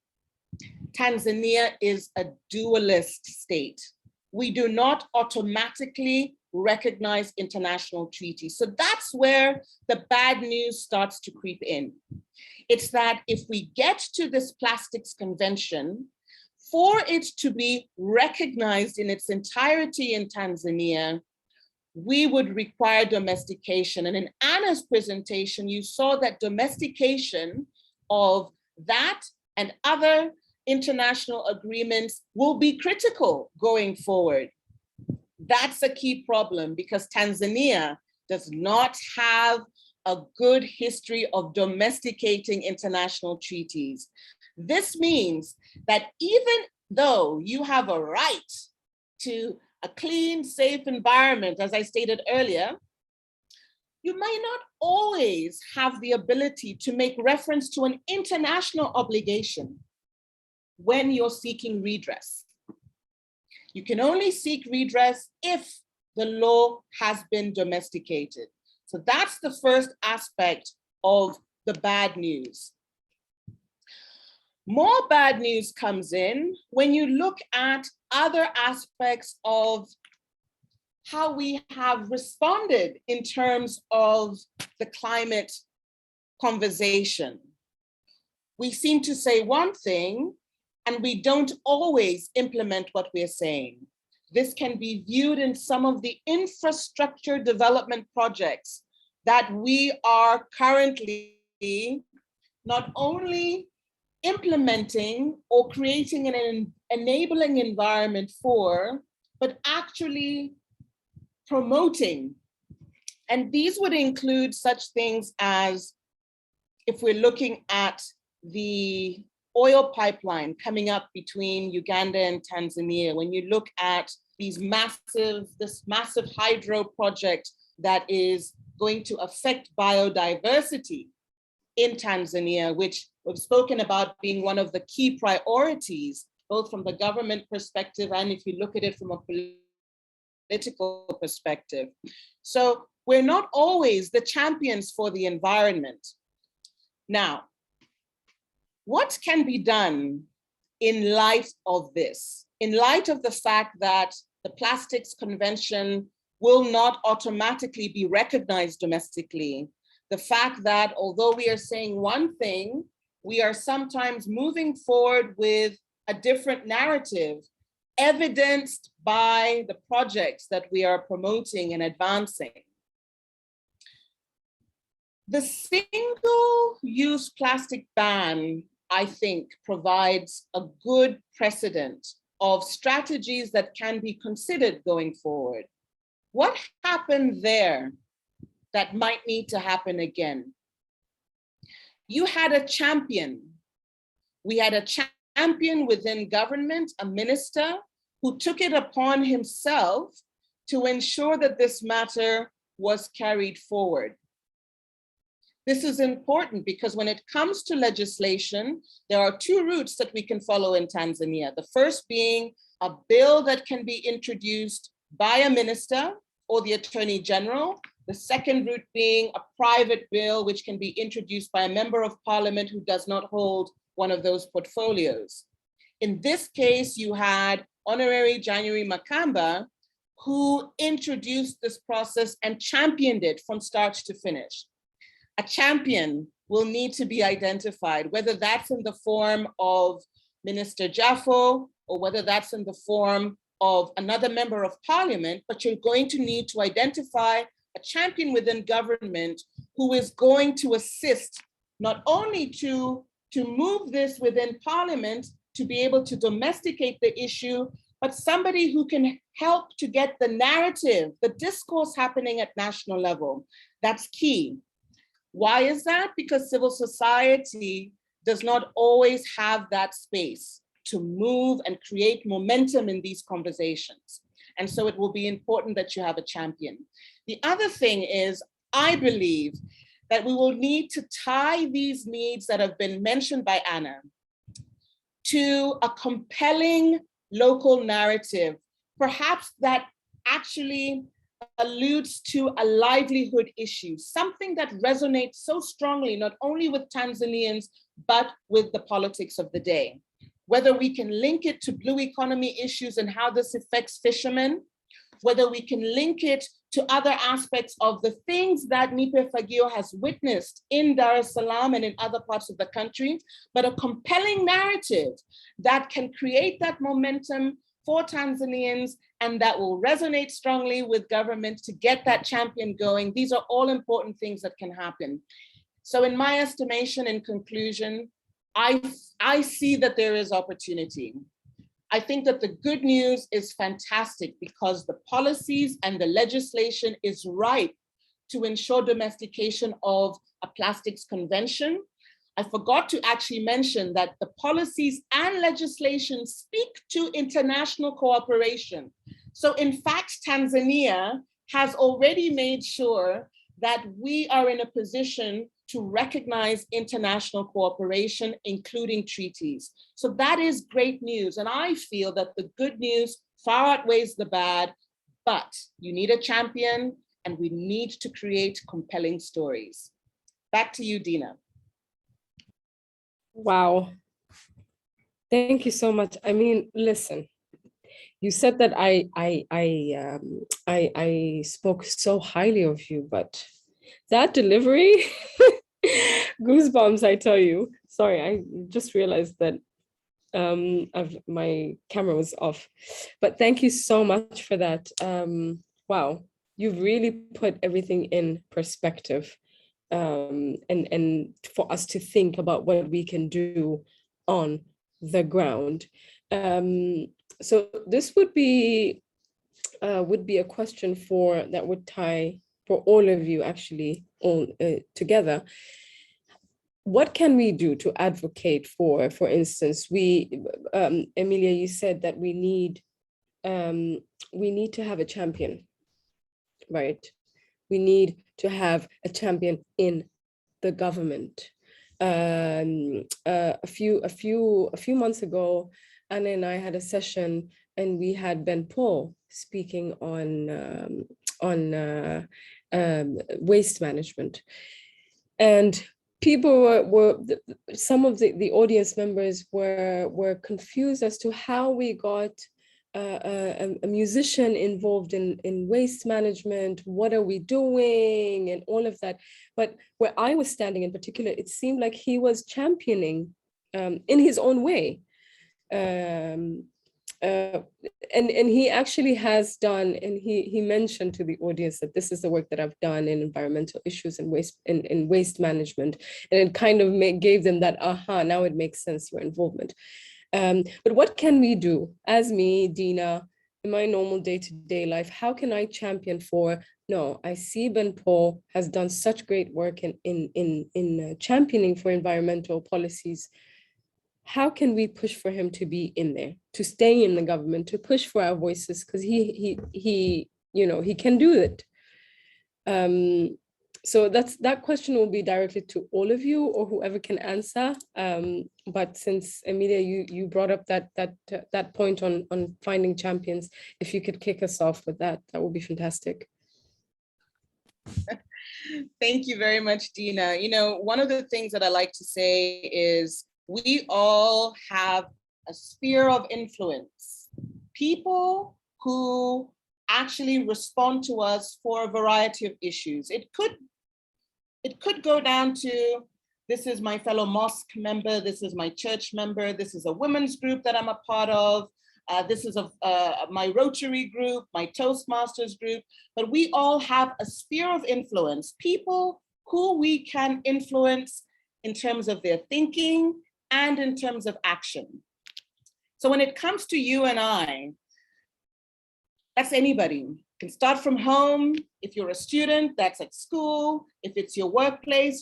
Tanzania is a dualist state. We do not automatically recognize international treaties. So that's where the bad news starts to creep in. It's that if we get to this plastics convention, for it to be recognized in its entirety in Tanzania, we would require domestication. And in Anna's presentation, you saw that domestication of that and other international agreements will be critical going forward. That's a key problem because Tanzania does not have a good history of domesticating international treaties. This means that even though you have a right to a clean, safe environment, as I stated earlier, you may not always have the ability to make reference to an international obligation when you're seeking redress. You can only seek redress if the law has been domesticated. So that's the first aspect of the bad news. More bad news comes in when you look at other aspects of how we have responded in terms of the climate conversation. We seem to say one thing and we don't always implement what we're saying. This can be viewed in some of the infrastructure development projects that we are currently not only implementing or creating an enabling environment for, but actually promoting. And these would include such things as, if we're looking at the oil pipeline coming up between Uganda and Tanzania, when you look at this massive hydro project that is going to affect biodiversity in Tanzania, which we've spoken about being one of the key priorities, both from the government perspective and if you look at it from a political perspective. So we're not always the champions for the environment. Now, what can be done in light of this? In light of the fact that the Plastics Convention will not automatically be recognized domestically, the fact that although we are saying one thing, we are sometimes moving forward with a different narrative, evidenced by the projects that we are promoting and advancing. The single-use plastic ban, I think, provides a good precedent of strategies that can be considered going forward. What happened there that might need to happen again? You had a champion. We had a champion within government, a minister, who took it upon himself to ensure that this matter was carried forward. This is important because when it comes to legislation, there are two routes that we can follow in Tanzania. The first being a bill that can be introduced by a minister or the Attorney General The second route being a private bill, which can be introduced by a member of parliament who does not hold one of those portfolios. In this case, you had Honorary January Makamba, who introduced this process and championed it from start to finish. A champion will need to be identified, whether that's in the form of Minister Jaffo or whether that's in the form of another member of parliament, but you're going to need to identify a champion within government who is going to assist not only to move this within parliament, to be able to domesticate the issue, but somebody who can help to get the narrative, the discourse happening at national level. That's key. Why is that? Because civil society does not always have that space to move and create momentum in these conversations. And so it will be important that you have a champion. The other thing is, I believe that we will need to tie these needs that have been mentioned by Anna to a compelling local narrative, perhaps that actually alludes to a livelihood issue, something that resonates so strongly, not only with Tanzanians, but with the politics of the day. Whether we can link it to blue economy issues and how this affects fishermen, whether we can link it to other aspects of the things that Nipe Fagio has witnessed in Dar es Salaam and in other parts of the country, but a compelling narrative that can create that momentum for Tanzanians and that will resonate strongly with government to get that champion going. These are all important things that can happen. So in my estimation, in conclusion, I see that there is opportunity. I think that the good news is fantastic because the policies and the legislation is ripe to ensure domestication of a plastics convention. I forgot to actually mention that the policies and legislation speak to international cooperation. So in fact, Tanzania has already made sure that we are in a position to recognize international cooperation, including treaties. So that is great news. And I feel that the good news far outweighs the bad, but you need a champion and we need to create compelling stories. Back to you, Dina. Wow. Thank you so much. I mean, listen, you said that I spoke so highly of you, but that delivery, goosebumps, I tell you. Sorry, I just realized that my camera was off. But thank you so much for that. Wow, you've really put everything in perspective, and for us to think about what we can do on the ground. So this would be a question that would tie for all of you actually all together. What can we do to advocate for instance, Emilia, you said that we need to have a champion, right? We need to have a champion in the government. A few months ago, Anna and I had a session and we had Ben Paul speaking on waste management. And people some of the audience members were confused as to how we got a musician involved in waste management. What are we doing and all of that? But where I was standing in particular, it seemed like he was championing in his own way. And he actually has done, and he mentioned to the audience that this is the work that I've done in environmental issues and waste management, and it kind of gave them that aha, now it makes sense, your involvement. But what can we do as me, Dina, in my normal day-to-day life? How can I champion for, no, I see Ben Paul has done such great work in championing for environmental policies. How can we push for him to be in there, to stay in the government, to push for our voices? Because he can do it. So that question will be directed to all of you or whoever can answer. But since Emilia, you brought up that point on finding champions, if you could kick us off with that, that would be fantastic. Thank you very much, Dina. You know, one of the things that I like to say is we all have a sphere of influence. People who actually respond to us for a variety of issues. It could go down to, this is my fellow mosque member, this is my church member, this is a women's group that I'm a part of, this is my Rotary group, my Toastmasters group, but we all have a sphere of influence, people who we can influence in terms of their thinking and in terms of action. So when it comes to you and I, that's anybody. You can start from home. If you're a student, that's at school. If it's your workplace,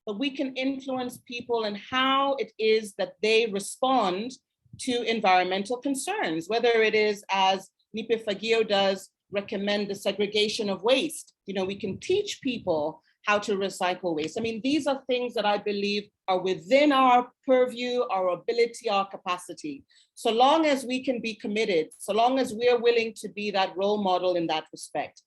but we can influence people and how it is that they respond to environmental concerns, whether it is, as Nipe Fagio does, recommend the segregation of waste. You know, we can teach people how to recycle waste. I mean, these are things that I believe are within our purview, our ability, our capacity. So long as we can be committed, so long as we're willing to be that role model in that respect.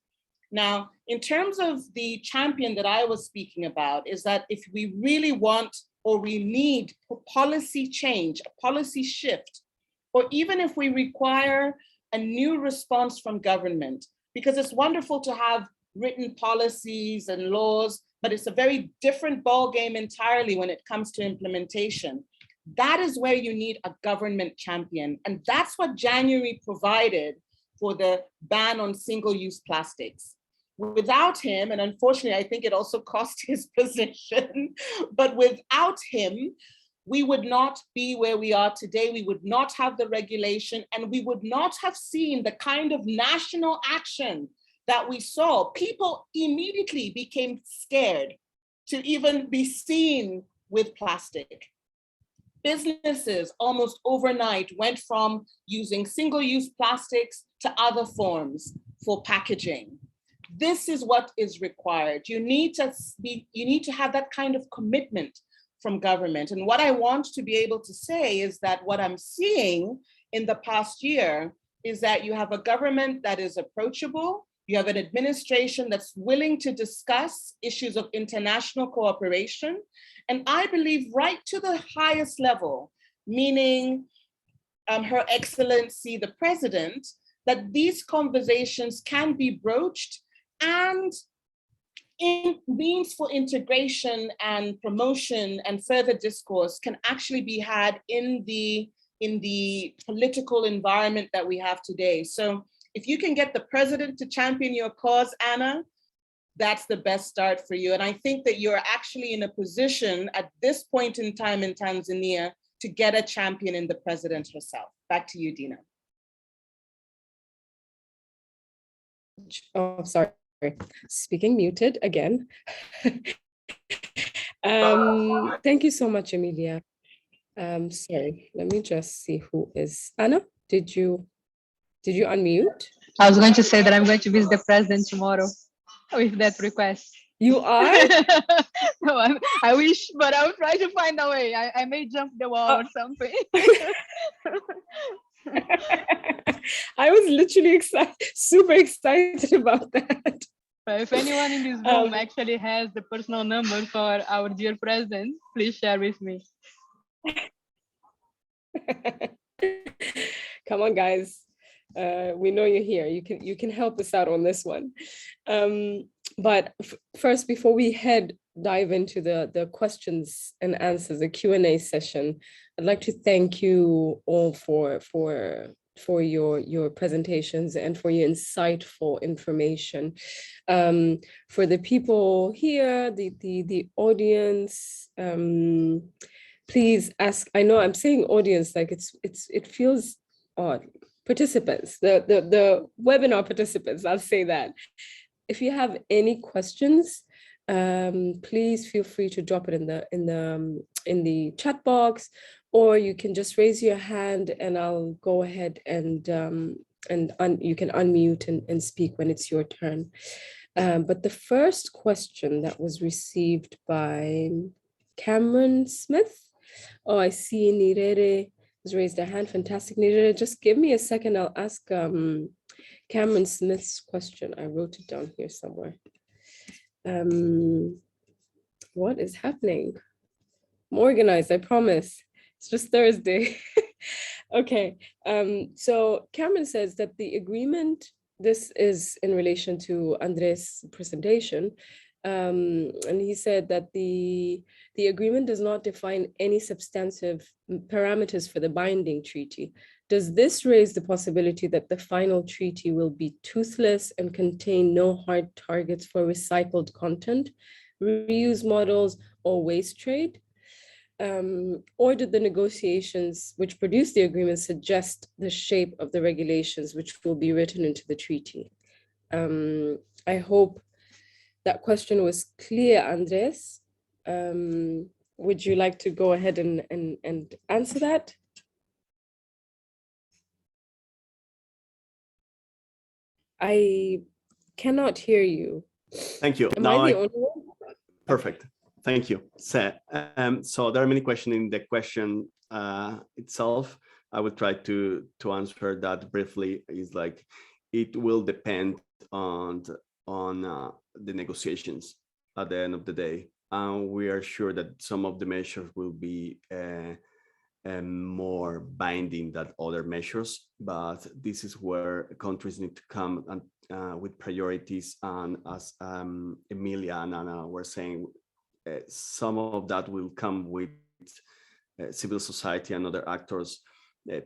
Now, in terms of the champion that I was speaking about, is that if we really want or we need policy change, a policy shift, or even if we require a new response from government, because it's wonderful to have written policies and laws, but it's a very different ballgame entirely when it comes to implementation. That is where you need a government champion. And that's what January provided for the ban on single-use plastics. Without him, and unfortunately, I think it also cost his position, but without him, we would not be where we are today. We would not have the regulation, and we would not have seen the kind of national action that we saw. People immediately became scared to even be seen with plastic. Businesses almost overnight went from using single-use plastics to other forms for packaging. This is what is required. You need to have that kind of commitment from government. And what I want to be able to say is that what I'm seeing in the past year is that you have a government that is approachable. You have an administration that's willing to discuss issues of international cooperation. And I believe right to the highest level, meaning Her Excellency, the President, that these conversations can be broached and in means for integration and promotion and further discourse can actually be had in the political environment that we have today. So if you can get the president to champion your cause, Anna, that's the best start for you. And I think that you're actually in a position at this point in time in Tanzania to get a champion in the president herself. Back to you, Dina. Oh, sorry. Speaking muted again. Thank you so much, Emilia. Sorry, let me just see who is Anna. Did you unmute? I was going to say that I'm going to visit the president tomorrow with that request. You are? No, I wish, but I'll try to find a way. I may jump the wall or something. I was literally super excited about that. If anyone in this room actually has the personal number for our dear president, please share with me. Come on, guys. We know you're here. You can help us out on this one. But first, before we dive into the questions and answers, the Q&A session, I'd like to thank you all for your presentations and for your insightful information. For the people here, the audience, please ask. I know I'm saying audience like it feels odd. Participants, the webinar participants, I'll say that. If you have any questions, please feel free to drop it in the chat box, or you can just raise your hand and I'll go ahead and you can unmute and speak when it's your turn. But the first question that was received by Cameron Smith. Oh, I see Nirere has raised a hand. Fantastic, Nirere. Just give me a second. I'll ask Cameron Smith's question. I wrote it down here somewhere. What is happening? I'm organized, I promise. It's just Thursday. Okay, so Cameron says that the agreement, this is in relation to Andres' presentation, and he said that the agreement does not define any substantive parameters for the binding treaty. Does this raise the possibility that the final treaty will be toothless and contain no hard targets for recycled content, reuse models, or waste trade? Or did the negotiations which produced the agreement suggest the shape of the regulations which will be written into the treaty? I hope that question was clear, Andres. Would you like to go ahead and answer that? I cannot hear you. Thank you. Am I the only one? Perfect. Thank you. So there are many questions in the question itself. I will try to answer that briefly. Is like it will depend on the negotiations at the end of the day. We are sure that some of the measures will be more binding than other measures, but this is where countries need to come and with priorities. And as Emilia and Anna were saying, some of that will come with civil society and other actors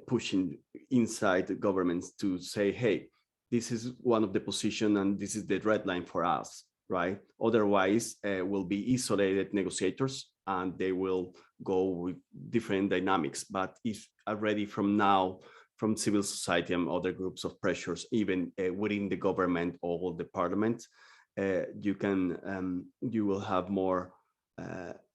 pushing inside the governments to say, hey, this is one of the position and this is the red line for us, right? Otherwise, will be isolated negotiators and they will go with different dynamics. But if already from now, from civil society and other groups of pressures, even within the government or the parliament, you will have more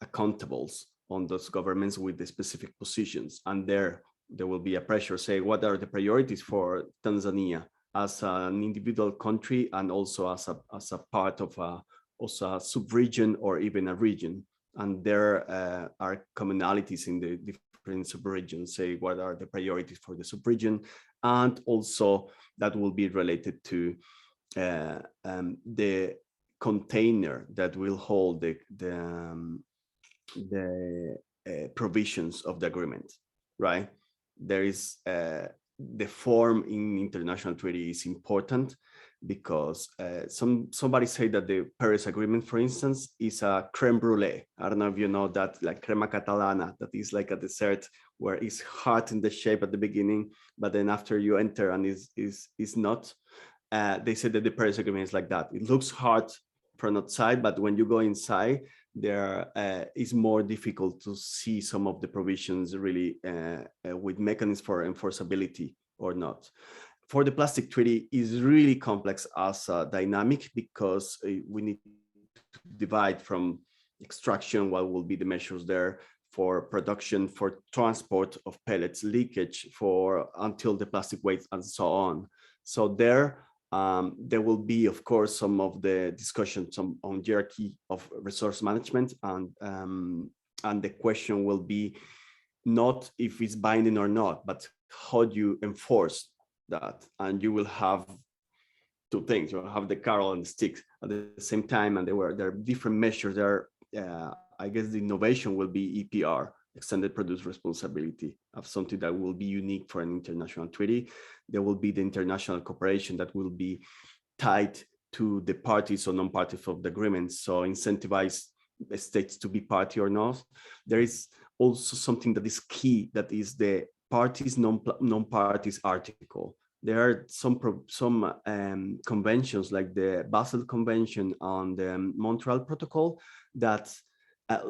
accountables on those governments with the specific positions, and there will be a pressure say what are the priorities for Tanzania as an individual country and also as a part of also a sub-region or even a region. And there are commonalities in the different sub-regions, say what are the priorities for the sub-region, and also that will be related to the container that will hold the provisions of the agreement, right? There is the form in international treaty is important because somebody said that the Paris Agreement, for instance, is a creme brulee. I don't know if you know that, like crema catalana, that is like a dessert where it's hard in the shape at the beginning, but then after you enter and is not. They said that the Paris Agreement is like that. It looks hard from outside, but when you go inside, there is more difficult to see some of the provisions really with mechanisms for enforceability or not. For the plastic treaty is really complex as a dynamic because we need to divide from extraction, what will be the measures there for production, for transport of pellets, leakage, for until the plastic waste and so on. So there will be, of course, some of the discussions on hierarchy of resource management, and the question will be not if it's binding or not, but how do you enforce that? And you will have two things. You will have the carrot and the stick at the same time, and there are different measures there. I guess the innovation will be EPR, extended producer responsibility, of something that will be unique for an international treaty. There will be the international cooperation that will be tied to the parties or non-parties of the agreement, so incentivize the states to be party or not. There is also something that is key, that is the parties, non-parties article. There are some conventions like the Basel Convention on the Montreal Protocol that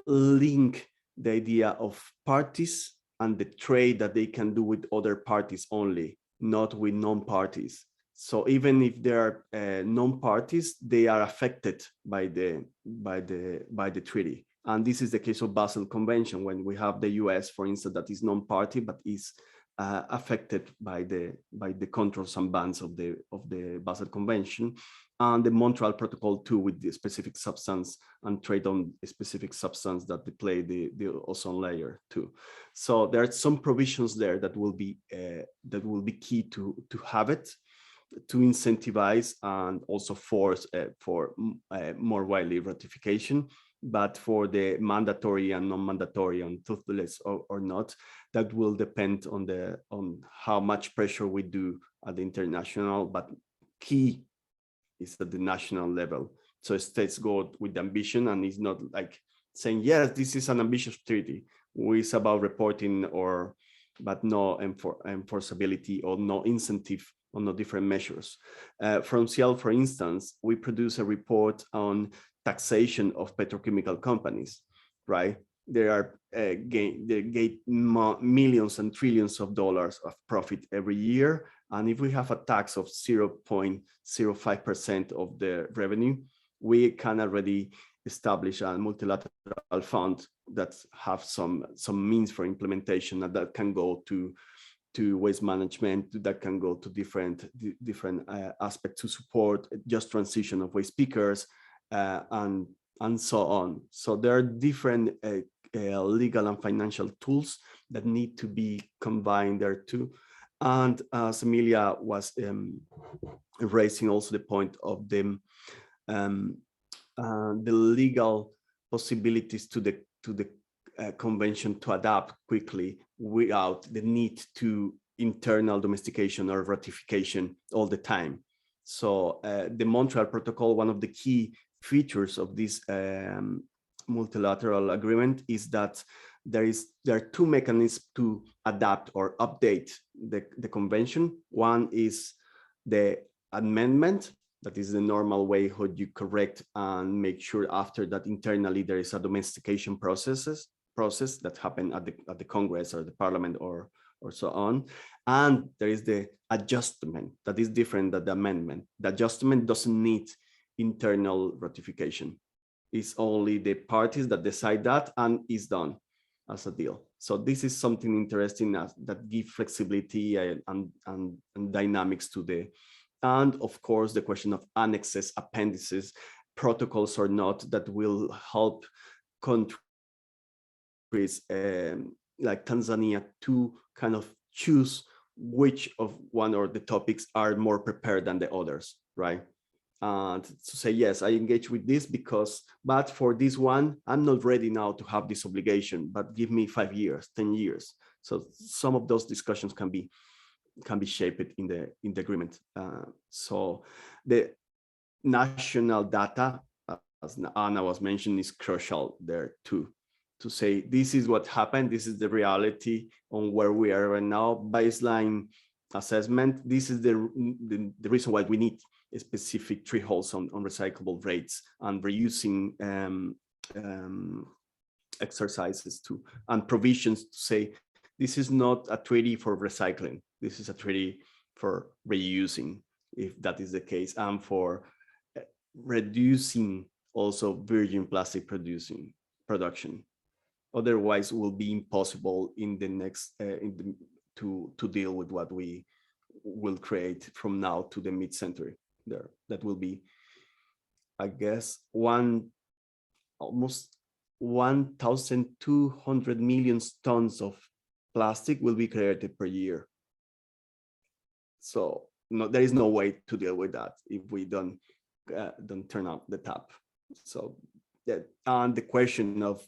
link the idea of parties and the trade that they can do with other parties only, not with non-parties. So even if they are non-parties, they are affected by the treaty. And this is the case of Basel Convention, when we have the US, for instance, that is non-party but is affected by the controls and bans of the Basel Convention, and the Montreal Protocol too, with the specific substance and trade on a specific substance that they play the ozone layer too. So there are some provisions there that will be key to have it. to incentivize and also force for more widely ratification. But for the mandatory and non-mandatory, on toothless or not, that will depend on how much pressure we do at the international, but key is at the national level. So states go with ambition, and it's not like saying, yes, this is an ambitious treaty. It's about reporting, but no enforceability or no incentive or no different measures. From Seattle, for instance, we produce a report on taxation of petrochemical companies, right? They gain millions and trillions of dollars of profit every year. And if we have a tax of 0.05% of the revenue, we can already establish a multilateral fund that have some means for implementation, and that can go to waste management, that can go to different aspects to support just transition of waste pickers, and so on. So there are different legal and financial tools that need to be combined there too. And as Emilia was raising also the point of the legal possibilities to the convention to adapt quickly without the need to internal domestication or ratification all the time. So the Montreal Protocol, one of the key features of this multilateral agreement is that there are two mechanisms to adapt or update the convention. One is the amendment, that is the normal way how you correct and make sure after that internally there is a domestication process that happen at the Congress or the Parliament or so on. And there is the adjustment that is different than the amendment. The adjustment doesn't need internal ratification. It's only the parties that decide that, and is done as a deal. So this is something interesting that gives flexibility and dynamics to and of course the question of annexes, appendices, protocols or not, that will help countries like Tanzania to kind of choose which of one or the topics are more prepared than the others, right? And to say, yes, I engage with this but for this one, I'm not ready now to have this obligation, but give me 5 years, 10 years. So some of those discussions can be shaped in the agreement. So the national data, as Anna was mentioning, is crucial there too, to say this is what happened, this is the reality on where we are right now, baseline assessment. This is the reason why we need specific thresholds on recyclable rates and reusing exercises too, and provisions to say this is not a treaty for recycling, this is a treaty for reusing, if that is the case, and for reducing also virgin plastic production. Otherwise, it will be impossible in the next to deal with what we will create from now to the mid-century. There, that will be, I guess, almost 1,200 million tons of plastic will be created per year. So there is no way to deal with that if we don't turn out the tap. So and the question of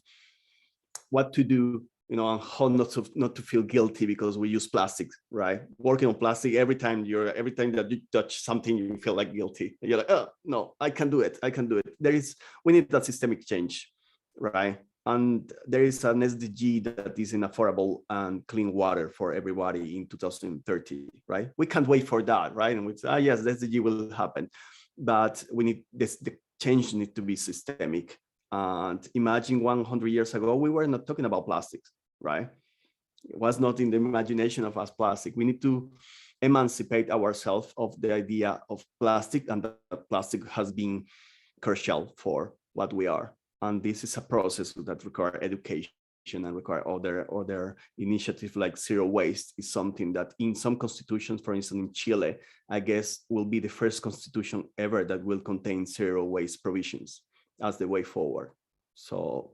what to do, and how not to feel guilty because we use plastics, right? Working on plastic, every time that you touch something, you feel like guilty. You're like, oh no, I can do it. We need that systemic change, right? And there is an SDG that is in affordable and clean water for everybody in 2030, right? We can't wait for that, right? And we say, yes, the SDG will happen, but we need this. The change needs to be systemic. And imagine 100 years ago, we were not talking about plastics, right? It was not in the imagination of us plastic. We need to emancipate ourselves of the idea of plastic, and that plastic has been crucial for what we are. And this is a process that requires education and require other initiatives like zero waste is something that in some constitutions, for instance, in Chile, I guess will be the first constitution ever that will contain zero waste provisions as the way forward. So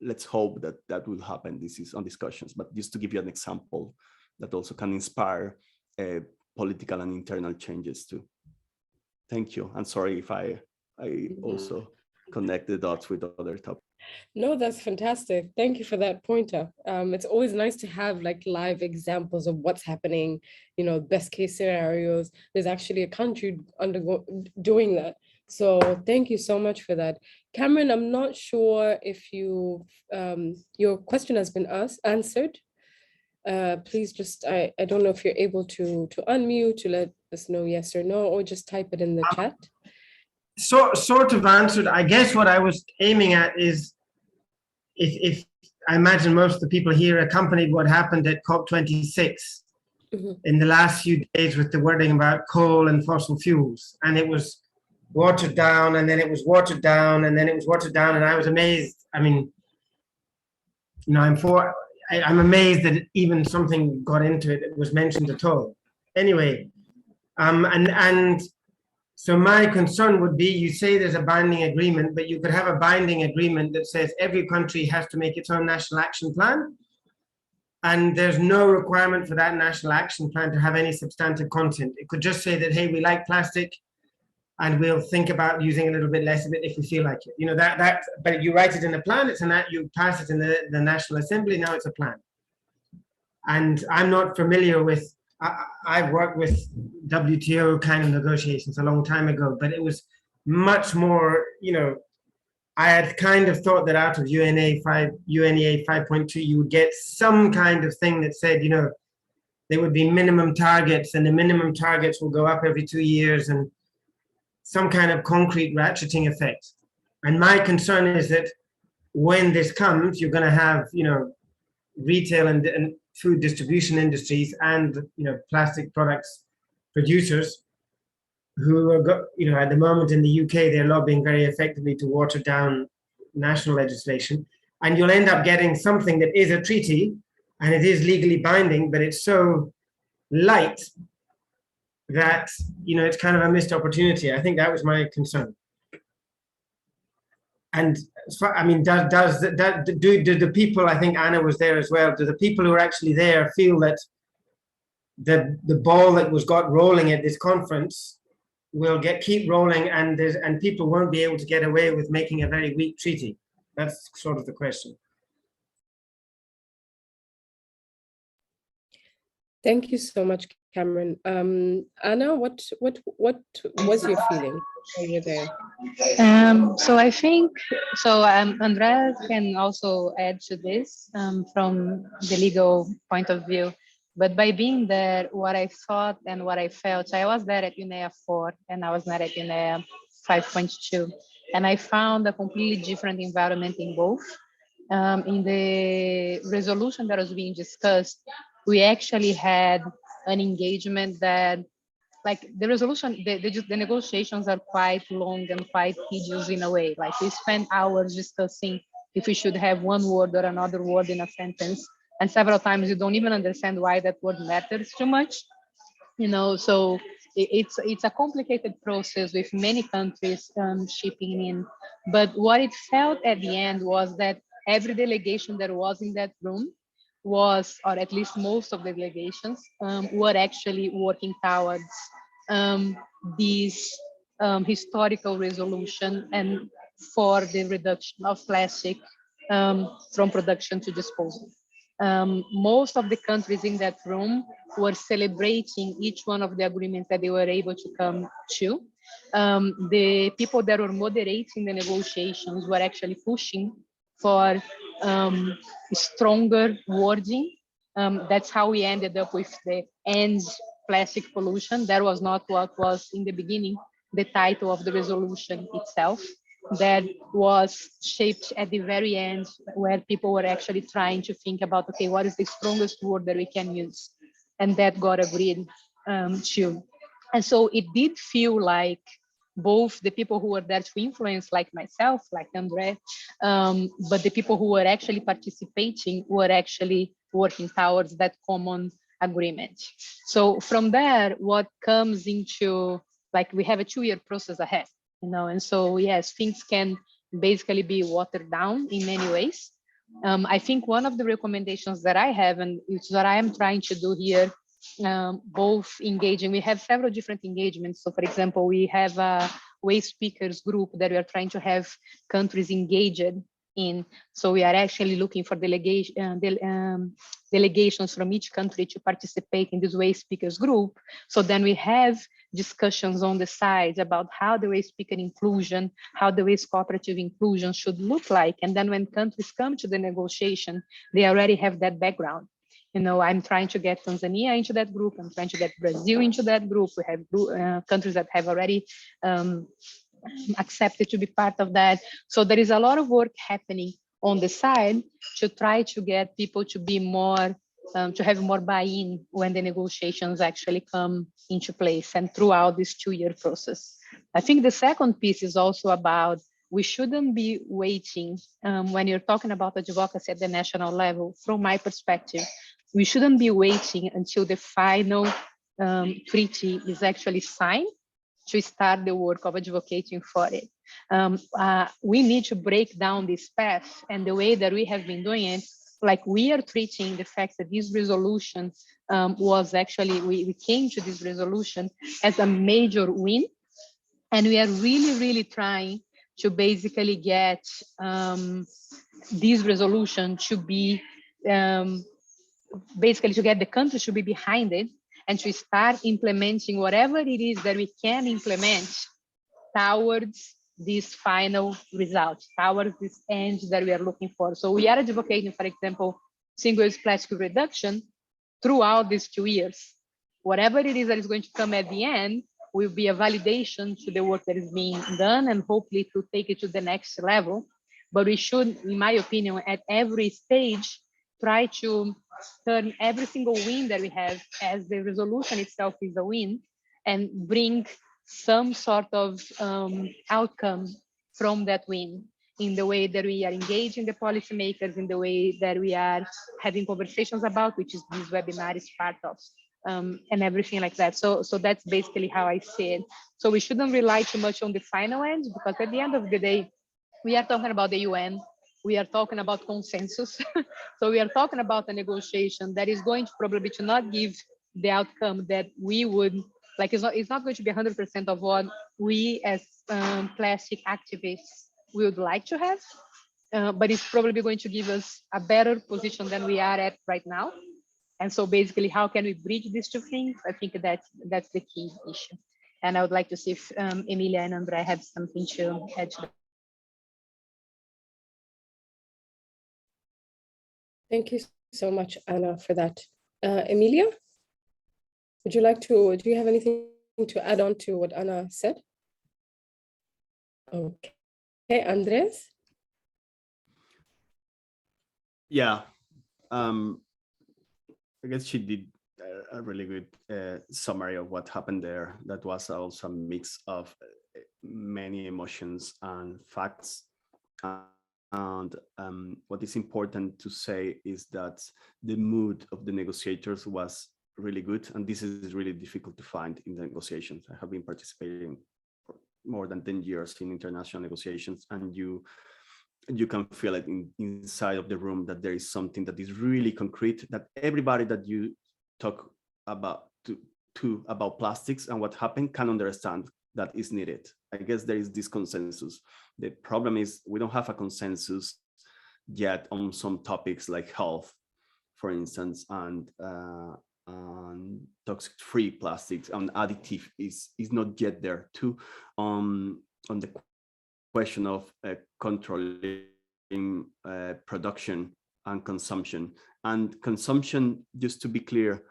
let's hope that will happen. This is on discussions, but just to give you an example that also can inspire political and internal changes too. Thank you. I'm sorry if I also connect the dots with other topics. No, that's fantastic. Thank you for that pointer. It's always nice to have like live examples of what's happening, you know, best case scenarios. There's actually a country doing that. So thank you so much for that. Cameron, I'm not sure if you, your question has been answered. Please just, I don't know if you're able to unmute to let us know yes or no, or just type it in the chat. Sort of answered. I guess what I was aiming at is, if I imagine most of the people here accompanied what happened at COP26 in the last few days with the wording about coal and fossil fuels, and it was watered down, and then it was watered down, and then it was watered down, and I was amazed. I mean, you know, I'm amazed that even something got into it that was mentioned at all. Anyway, and so my concern would be, you say there's a binding agreement, but you could have a binding agreement that says every country has to make its own national action plan, and there's no requirement for that national action plan to have any substantive content. It could just say that, hey, we like plastic, and we'll think about using a little bit less of it if we feel like it. You know, but you write it in a plan, it's you pass it in the National Assembly, now it's a plan. And I'm not familiar with, I've worked with WTO kind of negotiations a long time ago, but it was much more, you know, I had kind of thought that out of UNEA 5.2, you would get some kind of thing that said, you know, there would be minimum targets, and the minimum targets will go up every 2 years, and some kind of concrete ratcheting effect. And my concern is that when this comes, you're going to have, you know, retail and food distribution industries and, you know, plastic products producers who are, you know, at the moment in the UK, they're lobbying very effectively to water down national legislation. And you'll end up getting something that is a treaty and it is legally binding, but it's so light that, you know, it's kind of a missed opportunity. I think that was my concern. And I mean, do the people, I think Anna was there as well, do the people who are actually there feel that the ball that was got rolling at this conference will keep rolling, and people won't be able to get away with making a very weak treaty? That's sort of the question. Thank you so much, Cameron. Anna, what was your feeling when you're there? So I think, Andrea can also add to this from the legal point of view. But by being there, what I thought and what I felt, I was there at UNEA 4 and I was not at UNEA 5.2. And I found a completely different environment in both. In the resolution that was being discussed, we actually had an engagement that, like, the resolution, the negotiations are quite long and quite tedious in a way. Like, we spent hours discussing if we should have one word or another word in a sentence. And several times you don't even understand why that word matters too much, you know. So it's a complicated process with many countries chipping in. But what it felt at the end was that every delegation that was in that room was, or at least most of the delegations, were actually working towards this historical resolution and for the reduction of plastic from production to disposal. Most of the countries in that room were celebrating each one of the agreements that they were able to come to. The people that were moderating the negotiations were actually pushing for stronger wording. That's how we ended up with the ends plastic pollution. That was not what was in the beginning the title of the resolution itself. That was shaped at the very end, where people were actually trying to think about, okay, what is the strongest word that we can use? And that got agreed to. And so it did feel like both the people who were there to influence, like myself, like Andre, but the people who were actually participating were actually working towards that common agreement. So from there, what comes into, like, we have a 2-year process ahead, you know, and so yes, things can basically be watered down in many ways. I think one of the recommendations that I have, and it's what I am trying to do here both engaging. We have several different engagements. So for example, we have a waste speakers group that we are trying to have countries engaged in. So we are actually looking for delegations from each country to participate in this waste speakers group. So then we have discussions on the side about how the waste speaker inclusion, how the waste cooperative inclusion should look like. And then when countries come to the negotiation, they already have that background. You know, I'm trying to get Tanzania into that group. I'm trying to get Brazil into that group. We have countries that have already accepted to be part of that. So there is a lot of work happening on the side to try to get people to be more, to have more buy-in when the negotiations actually come into place and throughout this 2-year process. I think the second piece is also about we shouldn't be waiting when you're talking about advocacy at the national level, from my perspective, we shouldn't be waiting until the final treaty is actually signed to start the work of advocating for it. We need to break down this path, and the way that we have been doing it, like we are treating the fact that this resolution was actually, we came to this resolution as a major win, and we are really, really trying to basically get this resolution to be, basically to get the country to be behind it and to start implementing whatever it is that we can implement towards this final result, towards this end that we are looking for. So we are advocating, for example, single-use plastic reduction throughout these 2 years. Whatever it is that is going to come at the end will be a validation to the work that is being done, and hopefully to take it to the next level. But we should, in my opinion, at every stage, try to turn every single win that we have, as the resolution itself is a win, and bring some sort of outcome from that win, in the way that we are engaging the policymakers, in the way that we are having conversations about, which is this webinar is part of, and everything like that. So that's basically how I see it. So we shouldn't rely too much on the final end, because at the end of the day, we are talking about the UN, we are talking about consensus. So we are talking about a negotiation that is going to probably to not give the outcome that we would like. It's not going to be 100% of what we as plastic activists we would like to have, but it's probably going to give us a better position than we are at right now. And so basically, how can we bridge these two things? I think that's the key issue. And I would like to see if Emilia and Andre have something to add to that. Thank you so much, Anna, for that. Emilia, would you like to, do you have anything to add on to what Anna said? Okay, Andres? Yeah, I guess she did a really good summary of what happened there. That was also a mix of many emotions and facts. And what is important to say is that the mood of the negotiators was really good, and this is really difficult to find in the negotiations. I have been participating for more than 10 years in international negotiations, and you can feel it inside of the room that there is something that is really concrete, that everybody that you talk about to about plastics and what happened can understand that is needed. I guess there is this consensus. The problem is we don't have a consensus yet on some topics like health, for instance, and toxic-free plastics and additive is not yet there too. On the question of controlling production and consumption. And consumption, just to be clear,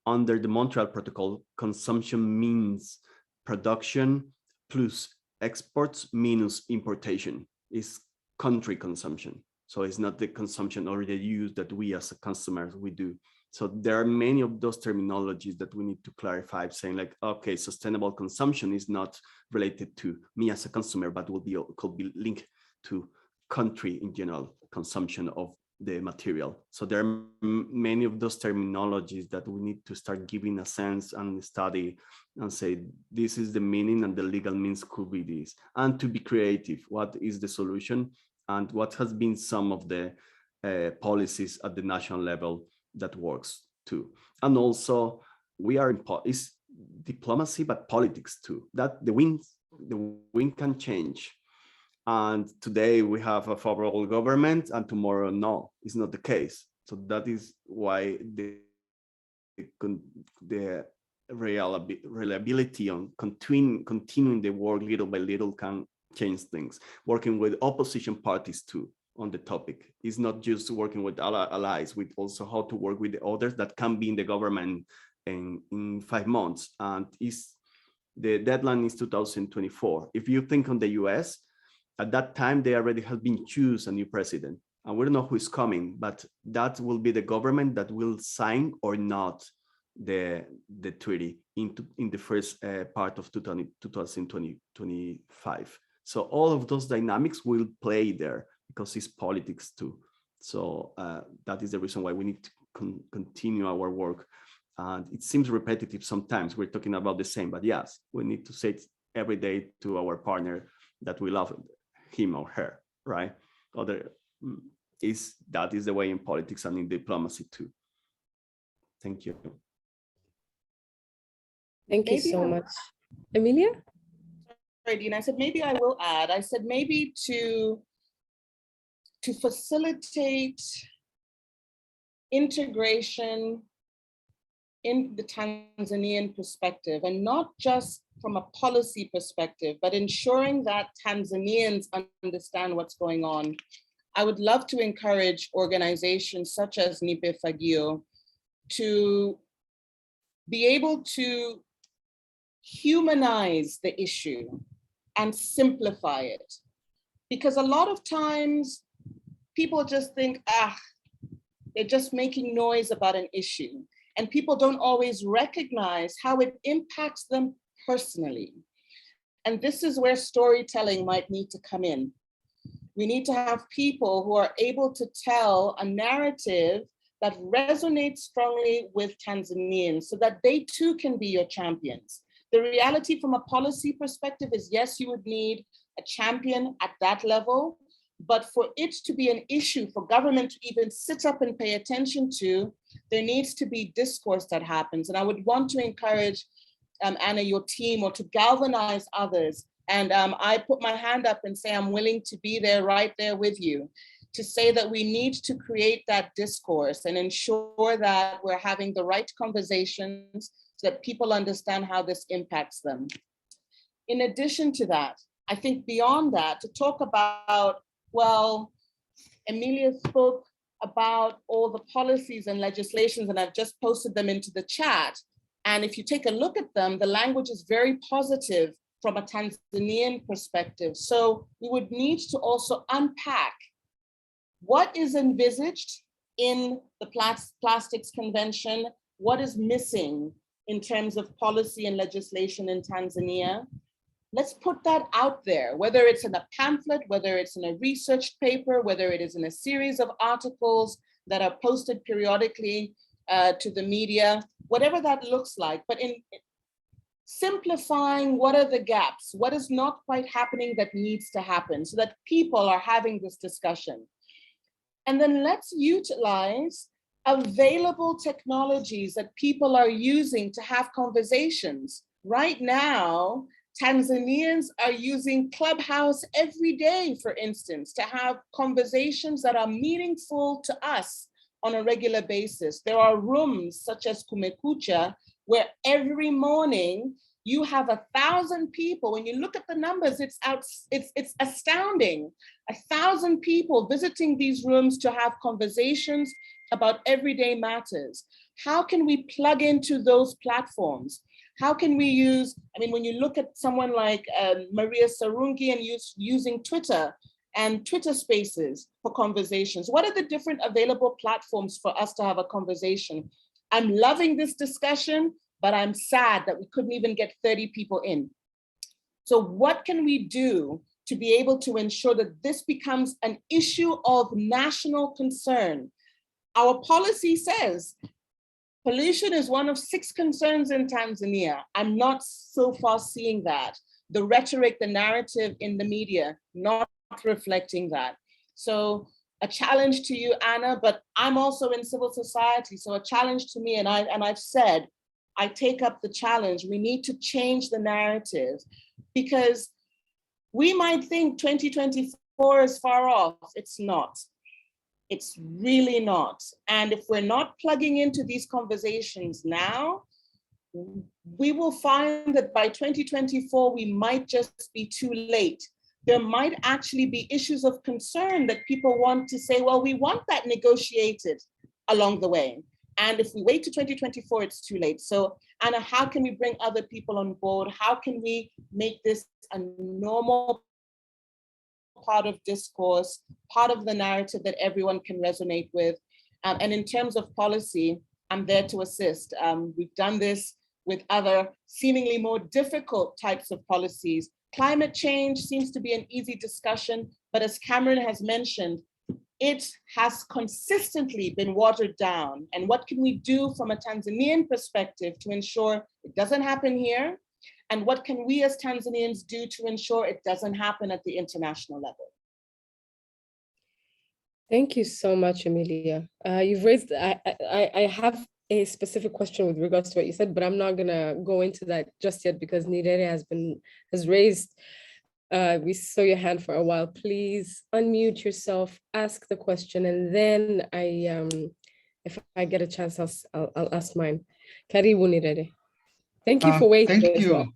under the Montreal Protocol, consumption means production plus exports minus importation is country consumption. So it's not the consumption or the use that we as consumers we do. So there are many of those terminologies that we need to clarify, saying like, okay, sustainable consumption is not related to me as a consumer, but could be linked to country in general consumption of the material. So there are many of those terminologies that we need to start giving a sense and study and say, this is the meaning and the legal means could be this. And to be creative, what is the solution and what has been some of the policies at the national level that works too. And also we are in it's diplomacy, but politics too. That the wind can change. And today we have a favorable government, and tomorrow no, it's not the case. So that is why the reliability on continuing the work little by little can change things. Working with opposition parties too on the topic is not just working with allies, with also how to work with the others that can be in the government in 5 months. And the deadline is 2024. If you think on the US, at that time they already have been choose a new president, and we don't know who is coming, but that will be the government that will sign or not the treaty in the first part of 2025. So all of those dynamics will play there because it's politics too. So that is the reason why we need to continue our work. And it seems repetitive sometimes. We're talking about the same, but yes, we need to say it every day to our partner that we love him or her, right? That is the way in politics and in diplomacy too. Thank you. Thank you so much. Emilia? Sorry, Dean, I said, maybe I will add, I said, maybe to facilitate integration in the Tanzanian perspective, and not just from a policy perspective, but ensuring that Tanzanians understand what's going on. I would love to encourage organizations such as Nipe Fagio to be able to humanize the issue and simplify it. Because a lot of times people just think, they're just making noise about an issue. And people don't always recognize how it impacts them personally. And this is where storytelling might need to come in. We need to have people who are able to tell a narrative that resonates strongly with Tanzanians so that they too can be your champions. The reality from a policy perspective is, yes, you would need a champion at that level, but for it to be an issue for government to even sit up and pay attention to, there needs to be discourse that happens. And I would want to encourage Anna, your team, or to galvanize others. And I put my hand up and say, I'm willing to be there, right there with you, to say that we need to create that discourse and ensure that we're having the right conversations so that people understand how this impacts them. In addition to that, I think beyond that, to talk about, well, Emilia spoke about all the policies and legislations, and I've just posted them into the chat. And if you take a look at them, the language is very positive from a Tanzanian perspective. So we would need to also unpack what is envisaged in the Plastics Convention, what is missing in terms of policy and legislation in Tanzania. Let's put that out there, whether it's in a pamphlet, whether it's in a research paper, whether it is in a series of articles that are posted periodically to the media, whatever that looks like, but in simplifying what are the gaps, what is not quite happening that needs to happen so that people are having this discussion. And then let's utilize available technologies that people are using to have conversations. Right now, Tanzanians are using Clubhouse every day, for instance, to have conversations that are meaningful to us on a regular basis. There are rooms such as Kumekucha, where every morning you have 1,000 people. When you look at the numbers, it's astounding. 1,000 people visiting these rooms to have conversations about everyday matters. How can we plug into those platforms? How can we use, I mean, when you look at someone like Maria Sarungi and using Twitter and Twitter Spaces for conversations, what are the different available platforms for us to have a conversation? I'm loving this discussion, but I'm sad that we couldn't even get 30 people in. So what can we do to be able to ensure that this becomes an issue of national concern? Our policy says pollution is one of 6 concerns in Tanzania. I'm not so far seeing that. The rhetoric, the narrative in the media, not reflecting that. So a challenge to you, Anna, but I'm also in civil society. So a challenge to me, and I've said, I take up the challenge. We need to change the narrative, because we might think 2024 is far off. It's not. It's really not. And if we're not plugging into these conversations now, we will find that by 2024, we might just be too late. There might actually be issues of concern that people want to say, well, we want that negotiated along the way. And if we wait to 2024, it's too late. So Anna, how can we bring other people on board? How can we make this a normal part of discourse, part of the narrative that everyone can resonate with? And in terms of policy, I'm there to assist. We've done this with other seemingly more difficult types of policies. Climate change seems to be an easy discussion, but as Cameron has mentioned, it has consistently been watered down. And what can we do from a Tanzanian perspective to ensure it doesn't happen here? And what can we as Tanzanians do to ensure it doesn't happen at the international level? Thank you so much, Emilia. You've raised, I have a specific question with regards to what you said, but I'm not gonna go into that just yet because Nirere has raised. We saw your hand for a while. Please unmute yourself, ask the question, and then if I get a chance, I'll ask mine. Karibu Nirere. Thank you for waiting. Thank you.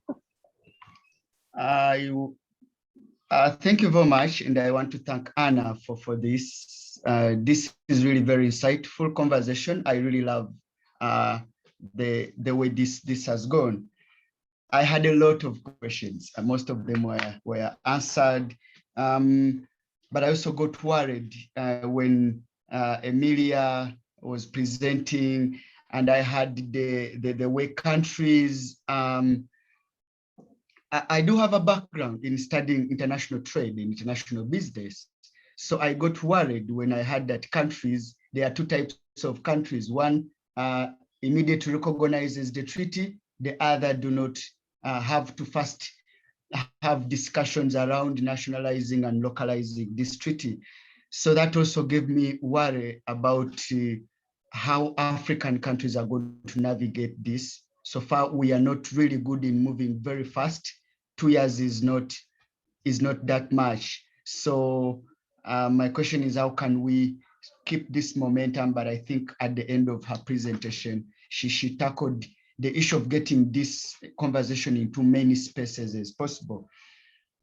Thank you very much, and I want to thank Anna for this. This is really very insightful conversation. I really love the way this has gone. I had a lot of questions, and most of them were answered, but I also got worried when Emilia was presenting, and I had the way countries. I do have a background in studying international trade and international business, so I got worried when I heard that countries, there are two types of countries. One immediately recognizes the treaty, the other do not have to first have discussions around nationalizing and localizing this treaty. So that also gave me worry about how African countries are going to navigate this. So far, we are not really good in moving very fast. 2 years is not that much. So my question is, how can we keep this momentum? But I think at the end of her presentation, she tackled the issue of getting this conversation into many spaces as possible.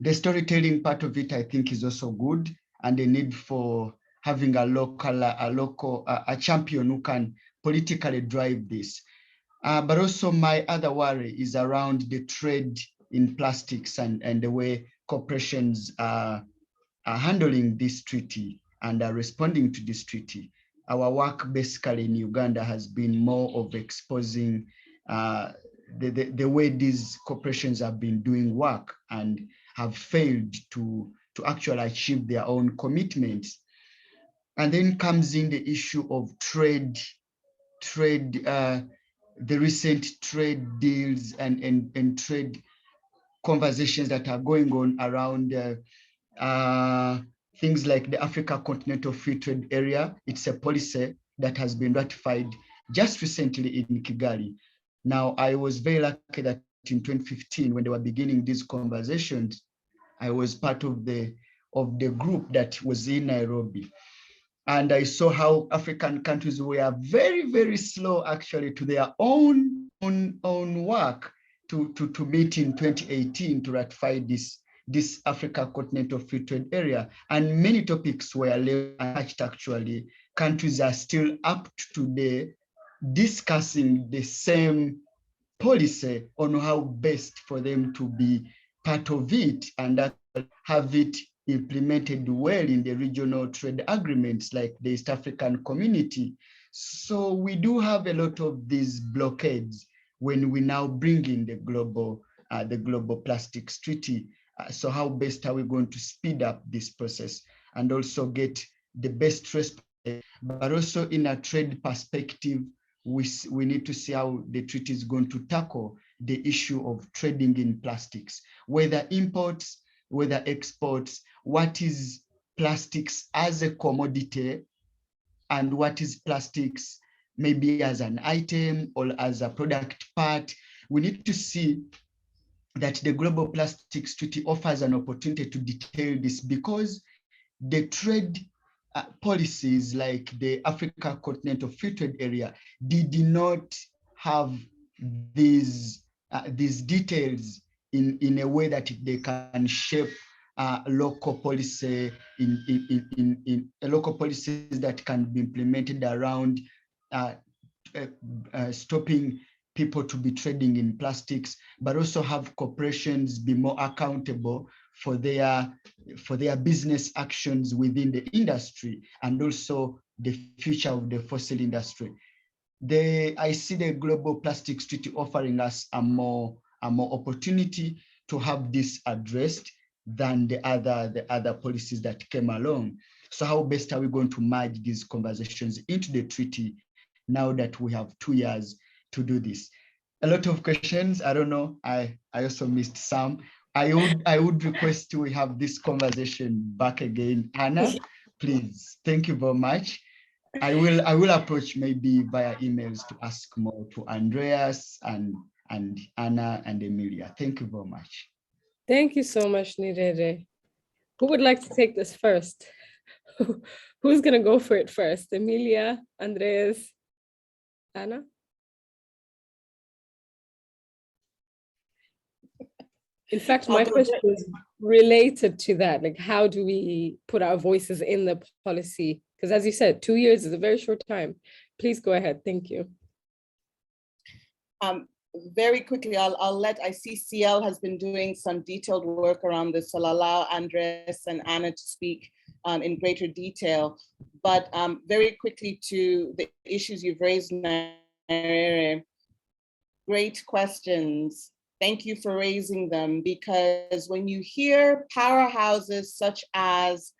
The storytelling part of it, I think, is also good, and the need for having a champion who can politically drive this. But also my other worry is around the trade in plastics and the way corporations are handling this treaty and are responding to this treaty. Our work basically in Uganda has been more of exposing the way these corporations have been doing work and have failed to actually achieve their own commitments. And then comes in the issue of trade, the recent trade deals and trade conversations that are going on around things like the Africa Continental Free Trade Area. It's a policy that has been ratified just recently in Kigali. Now, I was very lucky that in 2015, when they were beginning these conversations, I was part of the group that was in Nairobi. And I saw how African countries were very, very slow actually to their own work to meet in 2018 to ratify this Africa Continental Free Trade Area. And many topics were touched actually. Countries are still up to today discussing the same policy on how best for them to be part of it and have it implemented well in the regional trade agreements like the East African Community. So we do have a lot of these blockades when we now bring in the global plastics treaty. So how best are we going to speed up this process and also get the best response? But also in a trade perspective, we need to see how the treaty is going to tackle the issue of trading in plastics, whether imports, whether exports, what is plastics as a commodity and what is plastics maybe as an item or as a product part. We need to see that the Global Plastics Treaty offers an opportunity to detail this, because the trade policies like the Africa Continental Free Trade Area did not have these details in a way that they can shape local policy in local policies that can be implemented around stopping people to be trading in plastics, but also have corporations be more accountable for their business actions within the industry, and also the future of the fossil industry. I see the Global Plastics Treaty offering us a more opportunity to have this addressed than the other policies that came along. So how best are we going to merge these conversations into the treaty now that we have 2 years to do this? A lot of questions. I don't know. I also missed some. I would request we have this conversation back again. Anna, please. Thank you very much. I will approach maybe via emails to ask more to Andreas and Anna and Emilia. Thank you very much. Thank you so much, Nirere. Who would like to take this first? Who's going to go for it first? Emilia, Andreas, Anna? In fact, my question is related to that. Like, how do we put our voices in the policy? Because as you said, 2 years is a very short time. Please go ahead. Thank you. Very quickly, I see CL has been doing some detailed work around this, so I'll allow Andres and Anna to speak in greater detail. But very quickly to the issues you've raised, Nirere. Great questions. Thank you for raising them, because when you hear powerhouses such as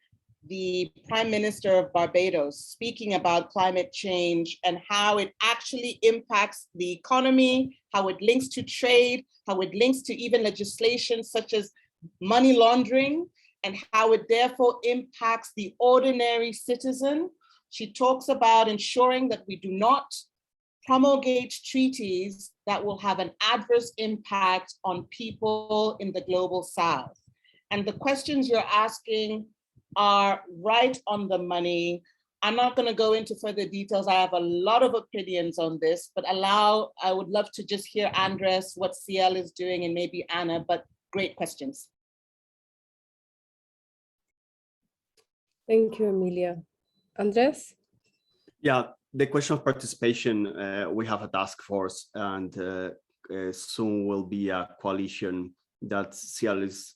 the Prime Minister of Barbados speaking about climate change and how it actually impacts the economy, how it links to trade, how it links to even legislation such as money laundering, and how it therefore impacts the ordinary citizen. She talks about ensuring that we do not promulgate treaties that will have an adverse impact on people in the global south. And the questions you're asking are right on the money. I'm not going to go into further details. I have a lot of opinions on this, but I would love to just hear Andres, what CL is doing, and maybe Anna, but great questions. Thank you, Emilia. Andres? Yeah, the question of participation, we have a task force, and soon will be a coalition that CL is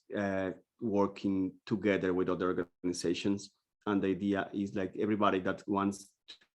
working together with other organizations. And the idea is like everybody that wants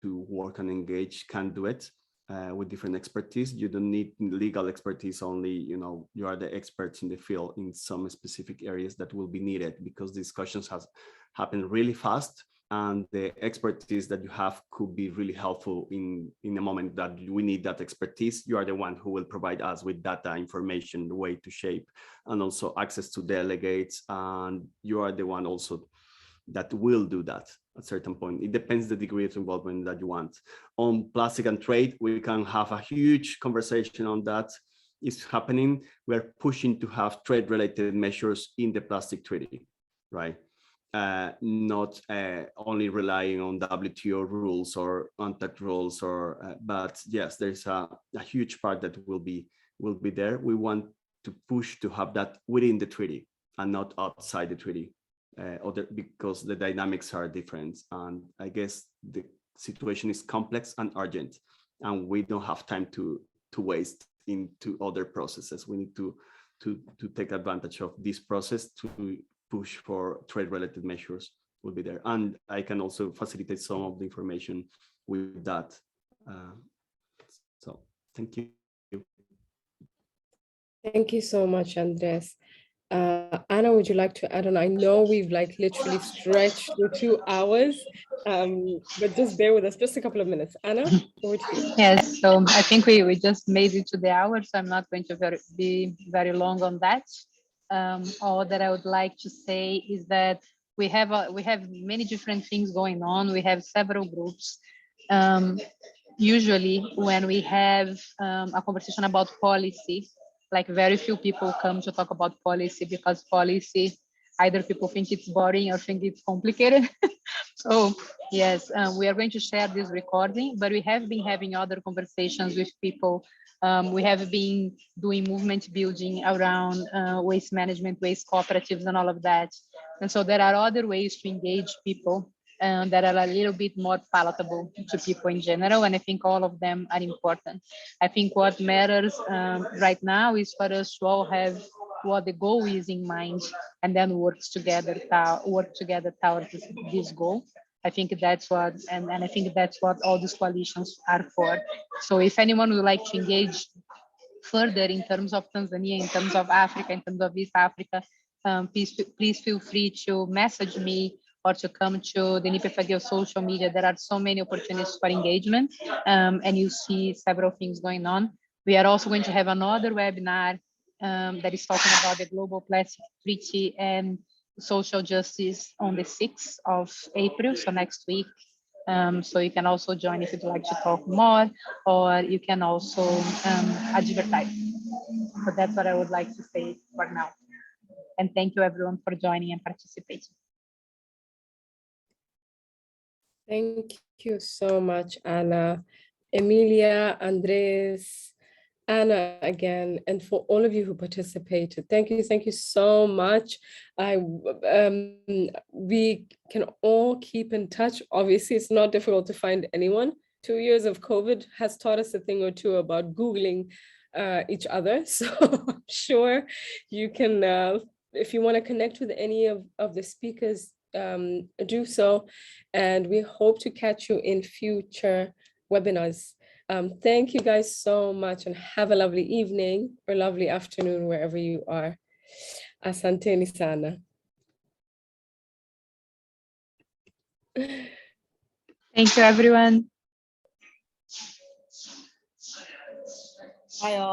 to work and engage can do it with different expertise. You don't need legal expertise only, you are the experts in the field in some specific areas that will be needed, because discussions has happened really fast. And the expertise that you have could be really helpful in a moment that we need that expertise. You are the one who will provide us with data, information, the way to shape, and also access to delegates. And you are the one also that will do that at a certain point. It depends the degree of involvement that you want. On plastic and trade, we can have a huge conversation on that. It's happening. We're pushing to have trade-related measures in the plastic treaty, right? Not only relying on WTO rules or UNTAC rules, but yes, there's a huge part that will be there. We want to push to have that within the treaty and not outside the treaty, because the dynamics are different. And I guess the situation is complex and urgent, and we don't have time to waste into other processes. We need to take advantage of this process to push for trade-related measures will be there. And I can also facilitate some of the information with that. So thank you. Thank you so much, Andres. Anna, would you like to add on? I know we've like literally stretched the 2 hours, but just bear with us just a couple of minutes. Anna, over to you. Yes, so I think we just made it to the hour, so I'm not going to be very long on that. All that I would like to say is that we have many different things going on. We have several groups. usually when we have a conversation about policy, like very few people come to talk about policy because policy, either people think it's boring or think it's complicated. So yes, we are going to share this recording, but we have been having other conversations with people. We have been doing movement building around waste management, waste cooperatives and all of that. And so there are other ways to engage people that are a little bit more palatable to people in general. And I think all of them are important. I think what matters right now is for us to all have what the goal is in mind and then work together towards this goal. I think that's what, and I think that's what all these coalitions are for. So if anyone would like to engage further in terms of Tanzania, in terms of Africa, in terms of East Africa, please feel free to message me or to come to the NIPEFAGIO social media. There are so many opportunities for engagement, and you see several things going on. We are also going to have another webinar that is talking about the Global Plastic Treaty and social justice on the 6th of April, so next week. So you can also join if you'd like to talk more, or you can also advertise. So that's what I would like to say for now. And thank you everyone for joining and participating. Thank you so much, Anna, Emilia, Andres, Anna again, and for all of you who participated. Thank you so much. We can all keep in touch. Obviously, it's not difficult to find anyone. 2 years of COVID has taught us a thing or two about Googling each other. So I'm sure you can, if you want to connect with any of the speakers, do so. And we hope to catch you in future webinars. Thank you guys so much and have a lovely evening or lovely afternoon wherever you are. Asanteni sana. Thank you, everyone. Bye all.